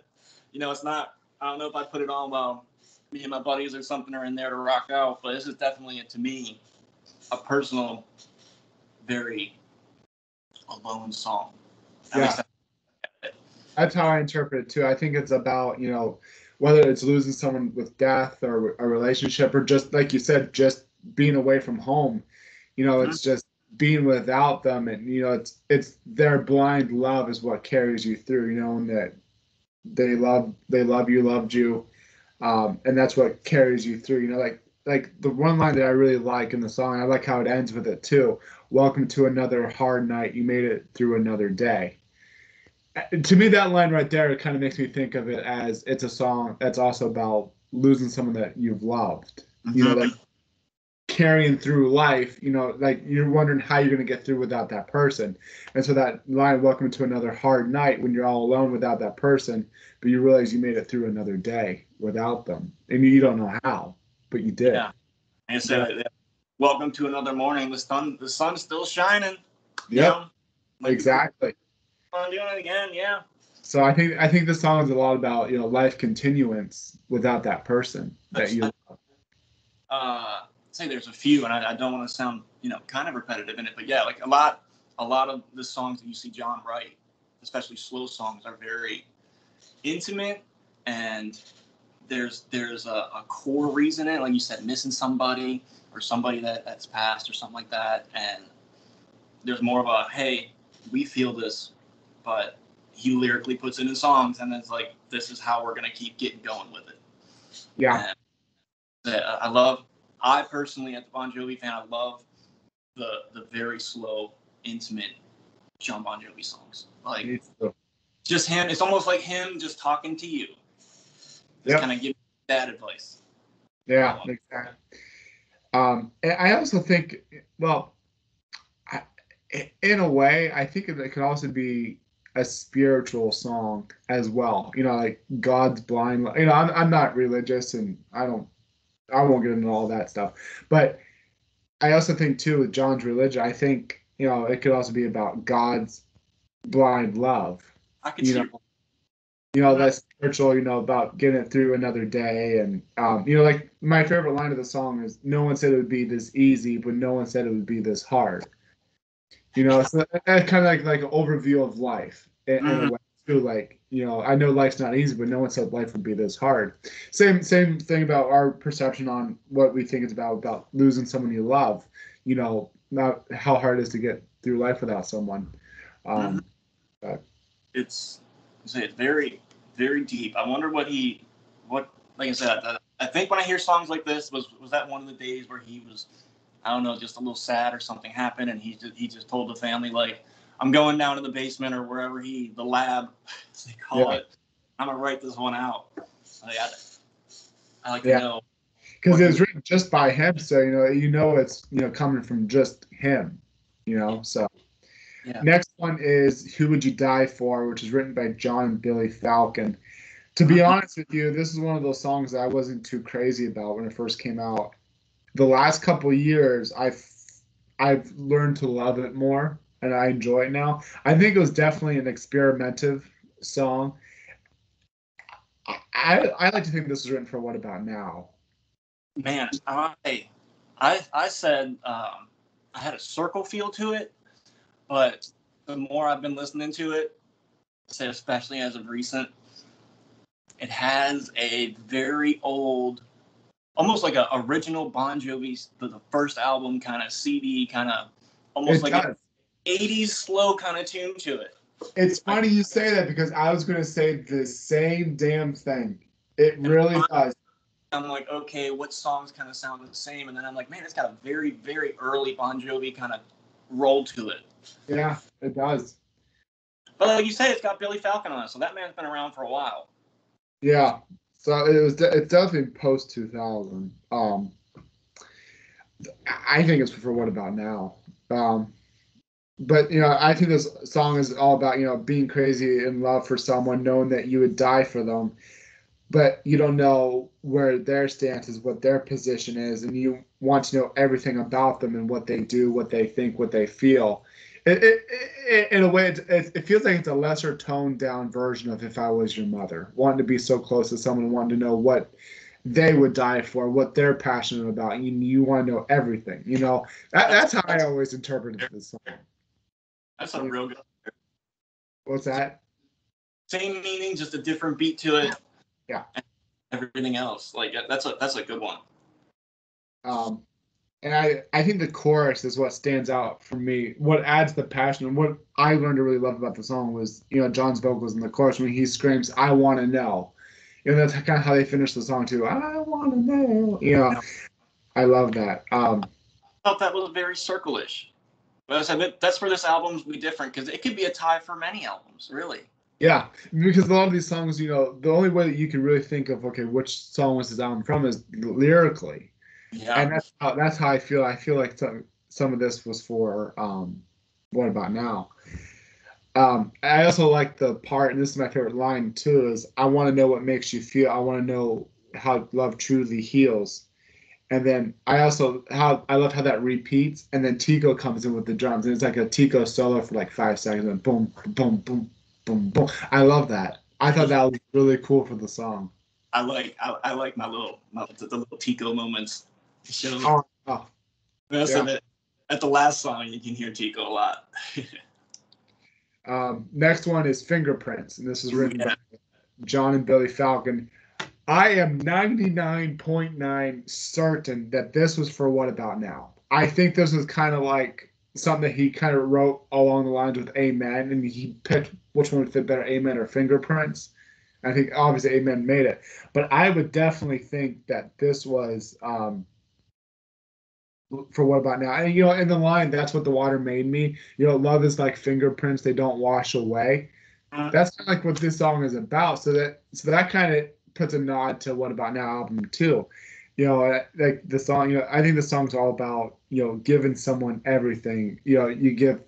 It's not. I don't know if I put it on while me and my buddies or something are in there to rock out, but this is definitely, to me, a personal, very alone song. At Yeah. least That's how I interpret it too. I think it's about, whether it's losing someone with death or a relationship or just like you said, just being away from home. Mhm. It's just being without them and it's their blind love is what carries you through, and that they love you, loved you. And that's what carries you through, like the one line that I really like in the song, I like how it ends with it too. Welcome to another hard night. You made it through another day. To me, that line right there kind of makes me think of it as it's a song that's also about losing someone that you've loved. Like Mhm. carrying through life. Like you're wondering how you're going to get through without that person. And so that line, "Welcome to another hard night," when you're all alone without that person, but you realize you made it through another day without them, and you don't know how, but you did. Yeah. And it Yeah. said, "Welcome to another morning. The sun's still shining." You Yep. know, like Exactly. I'm doing it again. Yeah. So I think this song is a lot about life continuance without that person that That's, you. say there's a few, and I don't want to sound kind of repetitive in it, but yeah, like a lot of the songs that you see John write, especially slow songs, are very intimate, and there's a core reason in it, like you said, missing somebody or somebody that's passed or something like that, and there's more of a, hey, we feel this, but he lyrically puts it in songs, and it's like, this is how we're gonna keep getting going with it. Yeah. And I personally, as a Bon Jovi fan, I love the very slow, intimate John Bon Jovi songs. Like just him. It's almost like him just talking to you, just Yep. kind of giving that advice. Yeah. Exactly. And I also think, well, I, in a way, I think it could also be a spiritual song as well. Like God's blind. I'm not religious, and I won't get into all that stuff. But I also think too with John's religion, I think it could also be about God's blind love. I could You see know, your point. that's spiritual. About getting it through another day, and like my favorite line of the song is, "No one said it would be this easy, but no one said it would be this hard." So that's kind of like an overview of life in a Mm-hmm. way too. Like, I know life's not easy, but no one said life would be this hard. Same thing about our perception on what we think it's about losing someone you love. Not how hard it is to get through life without someone. Mm-hmm. Um, but It's very very deep. I wonder what like I said. I think when I hear songs like this, was that one of the days where he was, I don't know, just a little sad or something happened, and he just told the family, like, I'm going down to the basement or wherever the lab, as they call yeah, it. I'm gonna write this one out. Like, I like to yeah, know because what it he was was. written just by him, so it's coming from just him. So. Yeah. Next one is "Who Would You Die For," which is written by John and Billy Falcon. To be Mm-hmm. honest with you, this is one of those songs that I wasn't too crazy about when it first came out. The last couple of years, I've learned to love it more, and I enjoy it now. I think it was definitely an experimentative song. I like to think this was written for What About Now. Man, I said I had a circle feel to it, but the more I've been listening to it, say especially as of recent, it has a very old almost like a original Bon Jovi, the first album kind of CD, kind of almost like an 80s slow kind of tune to it. It's funny you say that because I was going to say the same damn thing. It really does. I'm like, okay, what songs kind of sound the same? And then I'm like, man, it's got a very, very early Bon Jovi kind of roll to it. Yeah, it does. But like you say, it's got Billy Falcon on it, so that man's been around for a while. Yeah, so it's definitely post 2000. I think it's for What About Now. But I think this song is all about being crazy in love for someone, knowing that you would die for them, but you don't know where their stance is, what their position is, and you want to know everything about them and what they do, what they think, what they feel. In a way, it feels like it's a lesser toned down version of If I Was Your Mother, wanting to be so close to someone, wanting to know what they would die for, what they're passionate about, and you want to know everything. That's how I always interpreted this song. That's a real good. What's that? Same meaning, just a different beat to it. Yeah. And everything else, like that's a good one. And I think the chorus is what stands out for me. What adds the passion, and what I learned to really love about the song was, John's vocals in the chorus when he screams, "I want to know." That's kind of how they finish the song too. I want to know. I love that. I thought that was very circle-ish. But I said that's where this album's be different, because it could be a tie for many albums, really. Yeah, because a lot of these songs, the only way that you can really think of, okay, which song was this album from is lyrically. Yeah. And that's how I feel. I feel like some of this was for What About Now. I also like the part, and this is my favorite line too, is I want to know what makes you feel. I want to know how love truly heals. And then I love how that repeats, and then Tico comes in with the drums, and it's like a Tico solo for like 5 seconds, and boom, boom, boom, boom, boom. I love that. I thought that was really cool for the song. I like the little Tico moments. Oh. Yeah. At the last song, you can hear Tico a lot. Next one is Fingerprints, and this is written by John and Billy Falcon. I am 99.9 certain that this was for What About Now. I think this was kind of like something that he kind of wrote along the lines with Amen, and he picked which one would fit better, Amen or Fingerprints. I think obviously Amen made it, but I would definitely think that this was for What About Now. And in the line, that's what the water made me. Love is like fingerprints; they don't wash away. That's kind of like what this song is about. So that kind of puts a nod to What About Now album too. Like the song. I think the song's all about giving someone everything. You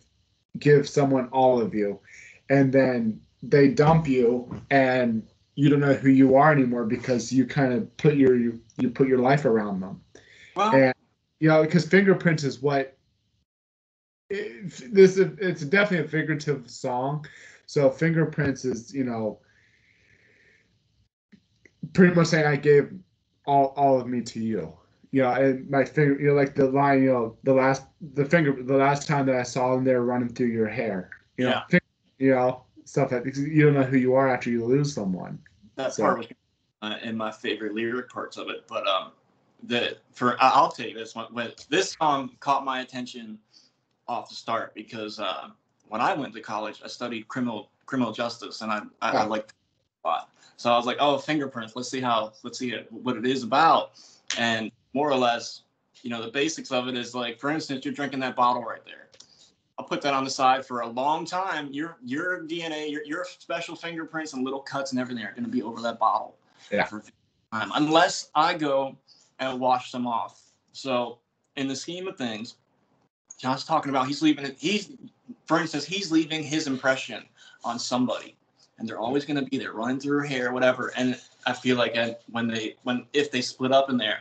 give someone all of you, and then they dump you, and you don't know who you are anymore because you kind of put your life around them. Well, and because Fingerprints is what it's definitely a figurative song. So Fingerprints is pretty much saying I gave all of me to you. And my finger, like the line, the last time that I saw them, they were running through your hair. Stuff that you don't know who you are after you lose someone. That part was in my favorite lyric parts of it, but I'll take this one. When this song caught my attention off the start, because when I went to college, I studied criminal justice, and I liked it a lot. So I was like, oh, Fingerprints. Let's see what it is about. And more or less, the basics of it is like, for instance, you're drinking that bottle right there. I'll put that on the side for a long time. Your DNA, your special fingerprints and little cuts and everything are going to be over that bottle for time, unless I go and wash them off. So in the scheme of things, John's talking about he's leaving his impression on somebody, and they're always going to be there, running through her hair, whatever. And I feel like if they split up in there,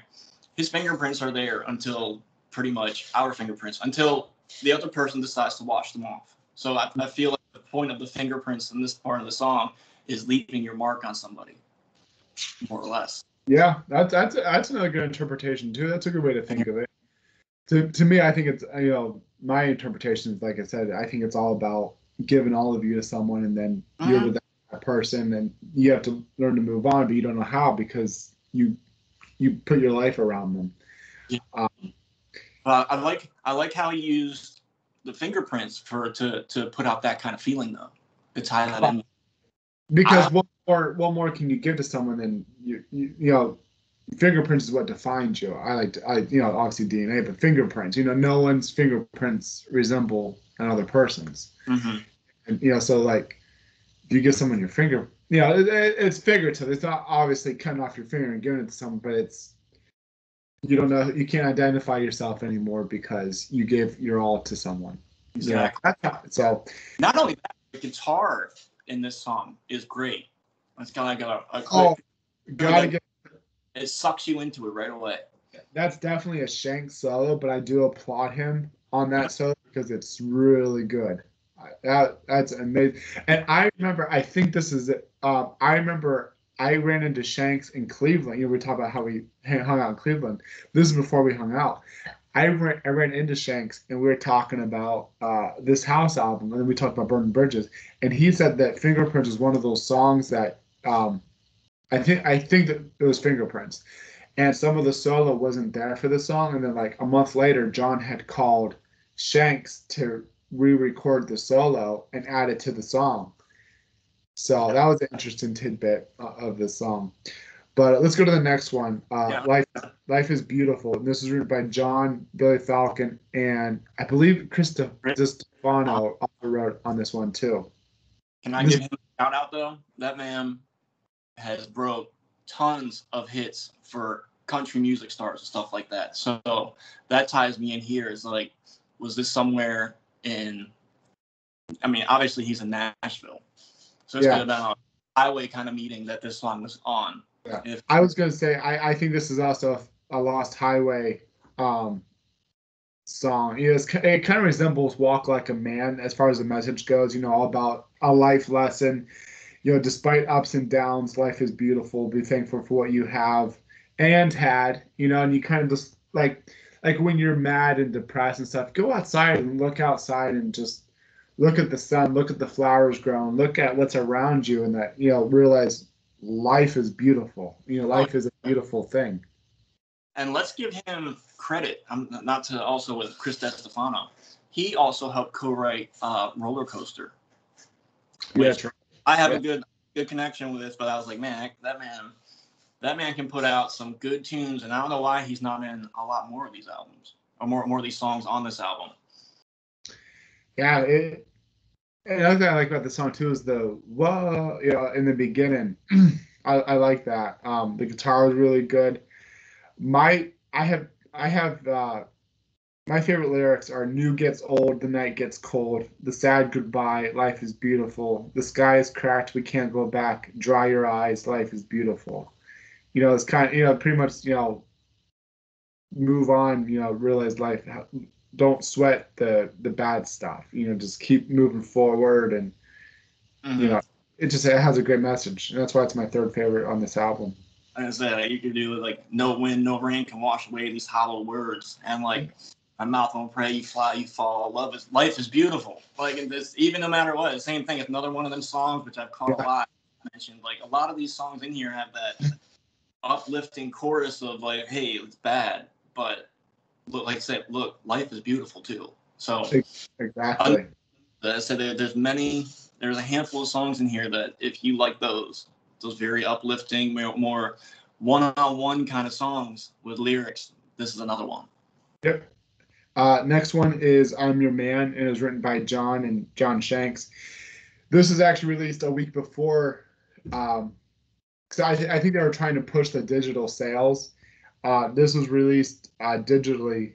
his fingerprints are there until pretty much our fingerprints, until the other person decides to wash them off. So I feel like the point of the fingerprints in this part of the song is leaving your mark on somebody, more or less. Yeah, that's another good interpretation too. That's a good way to think of it. To me, I think it's my interpretation is, like I said, I think it's all about giving all of you to someone, and then you're with that person, and you have to learn to move on, but you don't know how because you you put your life around them. Yeah. Um, I like how he used the fingerprints to put out that kind of feeling though. To tie that in. because what more can you give to someone than you know, fingerprints is what defines you. You know, obviously DNA, but fingerprints, you know, no one's fingerprints resemble another person's. Mm-hmm. And, you know, so like, if you give someone your finger, you know, it's figurative. It's not obviously cutting off your finger and giving it to someone, but it's, you don't know, you can't identify yourself anymore because you gave your all to someone. Exactly. So not only that, the guitar in this song is great. It's kind of like a quick. Gotta get. It sucks you into it right away. That's definitely a Shanks solo, but I do applaud him on that solo because it's really good. That's amazing. And I remember, I think this is it. I remember I ran into Shanks in Cleveland. You know, we talk about how we hung out in Cleveland. This is before we hung out. I ran into Shanks and we were talking about this house album, and then we talked about Burning Bridges. And he said that Fingerprints is one of those songs that I think that it was Fingerprints, and some of the solo wasn't there for the song. And then like a month later, John had called Shanks to re-record the solo and add it to the song. So that was an interesting tidbit of this song. But let's go to the next one. Yeah. Life is Beautiful. And this is written by John, Billy Falcon, and I believe Krista Stefano also wrote on this one too. Can I give him a shout out though? That man has broke tons of hits for country music stars and stuff like that. So that ties me in here. Is like, was this somewhere in? I mean, obviously he's in Nashville, so it's could have been a highway kind of meeting that this song was on. Yeah. I was gonna say I think this is also a Lost Highway song. You know, it kind of resembles Walk Like a Man as far as the message goes. You know, all about a life lesson. You know, despite ups and downs, life is beautiful. Be thankful for what you have and had. You know, and you kind of just like when you're mad and depressed and stuff, go outside and look outside and just look at the sun, look at the flowers growing, look at what's around you, and that, you know, realize life is beautiful. You know, life is a beautiful thing. And let's give him credit. Not to also with Chris Stefano. He also helped co-write Roller Coaster. Yeah, true. I have a good connection with this, but I was like, man, that man can put out some good tunes, and I don't know why he's not in a lot more of these albums or more of these songs on this album. Yeah, another thing I like about the song too is the whoa, you know, in the beginning. I like that. The guitar was really good. I have my favorite lyrics are "New gets old, the night gets cold, the sad goodbye, life is beautiful, the sky is cracked, we can't go back, dry your eyes, life is beautiful." You know, it's kind of, you know, pretty much, you know, move on, you know, realize life, don't sweat the bad stuff, you know, just keep moving forward. And you know, it has a great message, and that's why it's my third favorite on this album. Like I said, you could do like no wind, no rain can wash away these hollow words, and like my mouth won't pray, you fly, you fall. Life is beautiful. Like in this, even no matter what, the same thing. It's another one of them songs which I've caught a lot. Mentioned like a lot of these songs in here have that uplifting chorus of like, hey, it's bad, but look, like I said, look, life is beautiful too. So exactly. I said there's a handful of songs in here that if you like those very uplifting, more one-on-one kind of songs with lyrics, this is another one. Yep. Next one is "I'm Your Man," and it was written by John and John Shanks. This is actually released a week before, because I think they were trying to push the digital sales. This was released digitally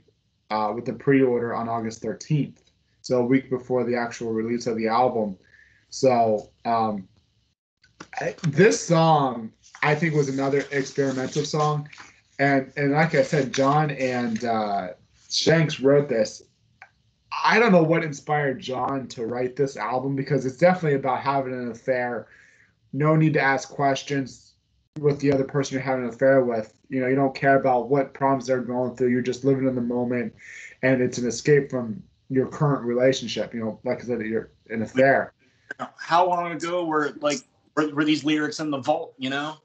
with the pre-order on August 13th, so a week before the actual release of the album. So this song, I think, was another experimental song, and like I said, John and Shanks wrote this. I don't know what inspired John to write this album, because it's definitely about having an affair. No need to ask questions with the other person you're having an affair with. You know, you don't care about what problems they're going through. You're just living in the moment, and it's an escape from your current relationship. You know, like I said, you're an affair. How long ago were these lyrics in the vault? You know.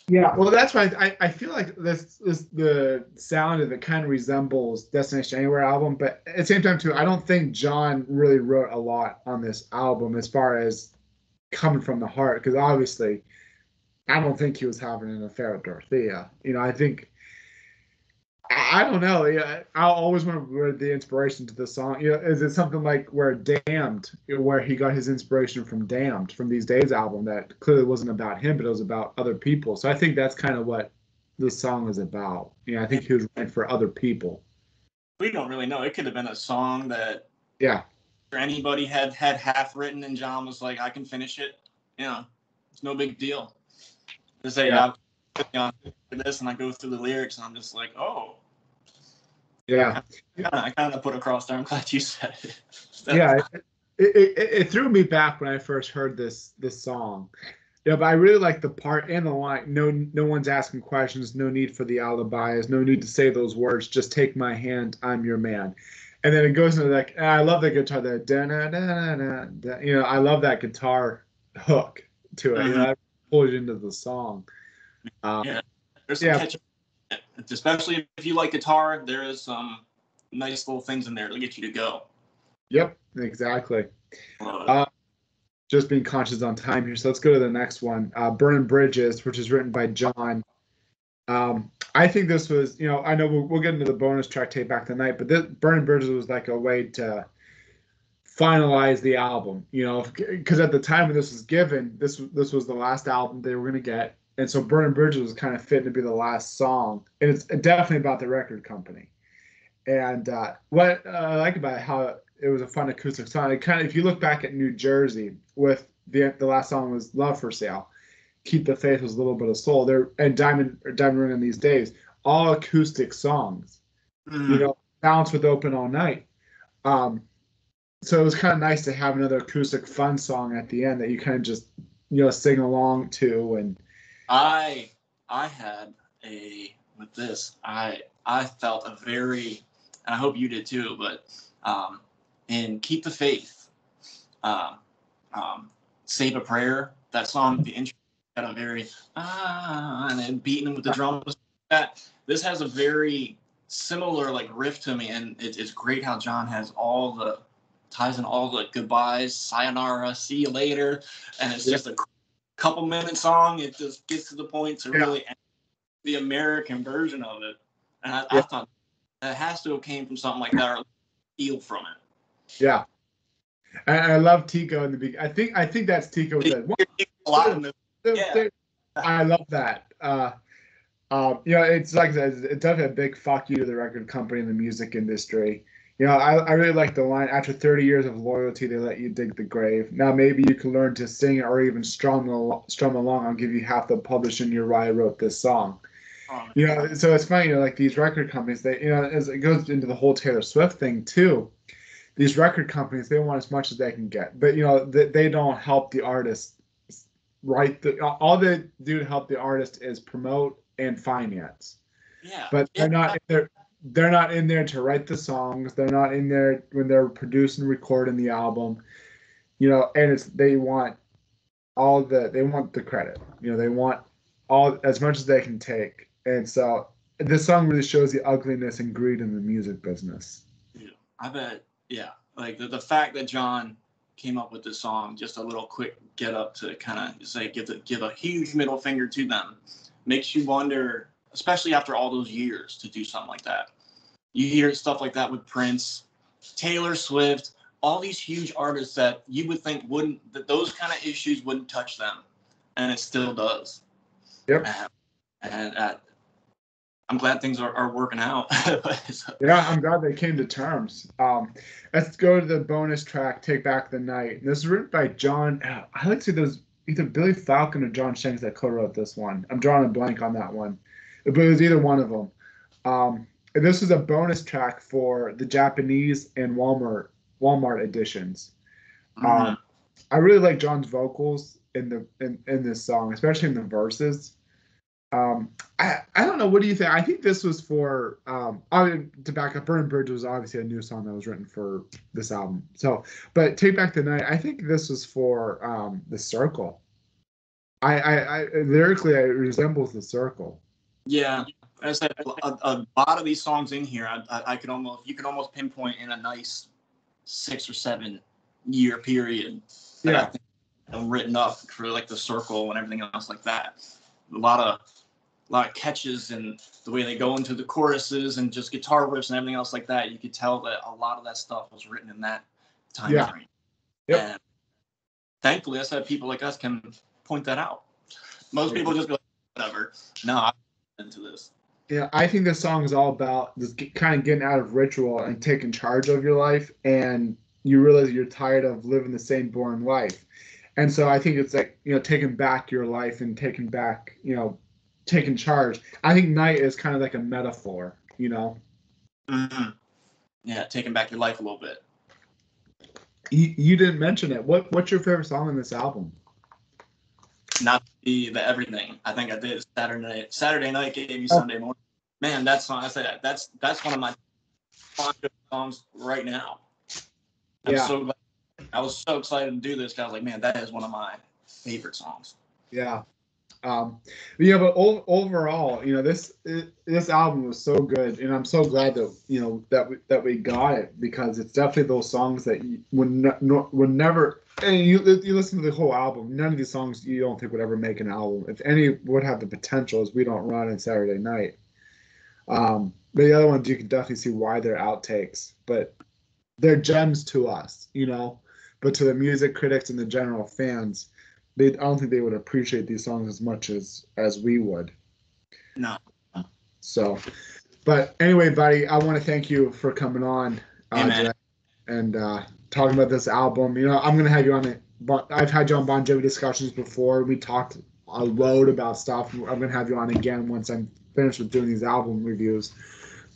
Yeah, well, that's why I feel like this the sound of it kind of resembles Destination Anywhere album, but at the same time too, I don't think John really wrote a lot on this album as far as coming from the heart, because obviously I don't think he was having an affair with Dorothea. I think I don't know. Yeah, I always wonder where the inspiration to the song. Is it something like where Damned, where he got his inspiration from Damned, from these Days album that clearly wasn't about him, but it was about other people. So I think that's kind of what this song is about. I think he was writing for other people. We don't really know. It could have been a song that Yeah, anybody had half written, and John was like, "I can finish it." It's no big deal. To say, yeah, "I'm on this," and I go through the lyrics, and I'm just like, "Oh." yeah, I kind of put across there. I'm glad you said it. yeah. It threw me back when I first heard this song. Yeah, but I really like the part and the line. No one's asking questions. No need for the alibis. No need to say those words. Just take my hand. I'm your man. And then it goes into like, I love the guitar. The da da da da da. I love that guitar hook to it. Mm-hmm. That pulls you into the song. Yeah, there's some Yeah, catchy, especially if you like guitar. There is some nice little things in there to get you to go. yep, exactly. Just being conscious on time here. So let's go to the next one. Burning Bridges, which is written by John. I think this was, I know we'll get into the bonus track Take Back the Night, but this Burning Bridges was like a way to finalize the album, because at the time when this was given, this was the last album they were going to get. And so Burning Bridges was kind of fitting to be the last song. And it's definitely about the record company. And what I like about it, how it was a fun acoustic song. It kind of, if you look back at New Jersey, with the last song was Love for Sale, Keep the Faith was a little bit of soul there, and Diamond Ring in These Days, all acoustic songs. Mm-hmm. Balance with Open All Night. Um, so it was kind of nice to have another acoustic fun song at the end that you kind of just sing along to. And I had with this, I felt a very, and I hope you did too, but in Keep the Faith, um, Save a Prayer, that song, the intro had a very and then beating with the drums. That this has a very similar like riff to me, and it's great how John has ties in all the goodbyes, sayonara, see you later, and it's just a couple minute song. It just gets to the point to really the American version of it, and I thought that has to have came from something like that or feel from it. Yeah, and I love Tico in the beginning. I think that's Tico with that. A lot in the I love that. It's like I said, it's definitely a big fuck you to the record company and the music industry. I really like the line, after 30 years of loyalty, they let you dig the grave. Now maybe you can learn to sing or even strum along. I'll give you half the publishing year why I wrote this song. So it's funny, like these record companies, they, as it goes into the whole Taylor Swift thing too, these record companies, they want as much as they can get, but they don't help the artist. Right, all they do to help the artist is promote and finance. Yeah, But they're not in there to write the songs. They're not in there when they're producing, recording the album. And they want they want the credit. They want all as much as they can take. And so this song really shows the ugliness and greed in the music business. Yeah, I bet. Yeah, like the fact that John came up with this song, just a little quick get up to kind of say give a huge middle finger to them, makes you wonder, especially after all those years, to do something like that. You hear stuff like that with Prince, Taylor Swift, all these huge artists that you would think that those kind of issues wouldn't touch them, and it still does. Yep. And I'm glad things are working out. Yeah, I'm glad they came to terms. Let's go to the bonus track, Take Back the Night. This is written by John. I like to see those either Billy Falcon or John Shanks that co-wrote this one. I'm drawing a blank on that one, but it was either one of them. And this is a bonus track for the Japanese and Walmart editions. I really like John's vocals in this song, especially in the verses. I don't know. What do you think? I think this was for to back up. Burning Bridge was obviously a new song that was written for this album. So, but Take Back the Night, I think this was for the Circle. I lyrically, it resembles The Circle. Yeah, as I said, a lot of these songs in here, I could almost, you can almost pinpoint in a nice 6 or 7 year period that I think written up for like The Circle and everything else like that. A lot of catches and the way they go into the choruses and just guitar riffs and everything else like that. You could tell that a lot of that stuff was written in that time frame. Yep. And thankfully, I said people like us can point that out. Most people just go, whatever. No, I'm into this. Yeah, I think this song is all about just kind of getting out of ritual and taking charge of your life, and you realize you're tired of living the same boring life. And so I think it's like, taking back your life and taking back, taking charge. I think Night is kind of like a metaphor, Mm-hmm. Yeah, taking back your life a little bit. You didn't mention it. What's your favorite song on this album? Not the everything. I think I did Saturday night gave you Sunday morning. Man, that song, I say that's one of my favorite songs right now. I'm so glad. I was so excited to do this. I was like, man, that is one of my favorite songs. Yeah. But overall, this album was so good, and I'm so glad that that we got it, because it's definitely those songs that would never. And you listen to the whole album, none of these songs you don't think would ever make an album. If any would have the potential, as We Don't Run and Saturday Night. But the other ones, you can definitely see why they're outtakes, but they're gems to us, But to the music critics and the general fans, I don't think they would appreciate these songs as much as we would. No. So, but anyway, buddy, I want to thank you for coming on today and talking about this album. I'm gonna have you on it. I've had you on Bon Jovi discussions before. We talked a load about stuff. I'm gonna have you on again once I'm finished with doing these album reviews.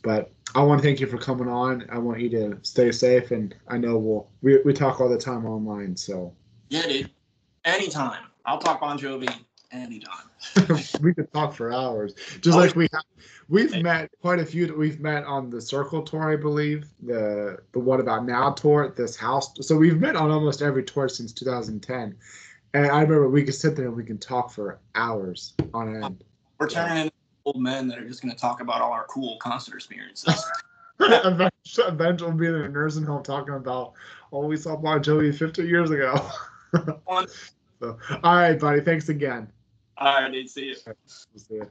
But I want to thank you for coming on. I want you to stay safe, and I know we talk all the time online. So yeah, dude. Anytime. I'll talk Bon Jovi anytime. We could talk for hours. Just like we've met quite a few. We've met on the Circle tour, I believe, the What About Now tour at this house. So we've met on almost every tour since 2010. And I remember we could sit there and we can talk for hours on end. We're turning into old men that are just going to talk about all our cool concert experiences. Eventually we'll be in a nursing home talking about, we saw Bon Jovi 50 years ago. So, all right, buddy. Thanks again. All right, dude. See you. We'll see you.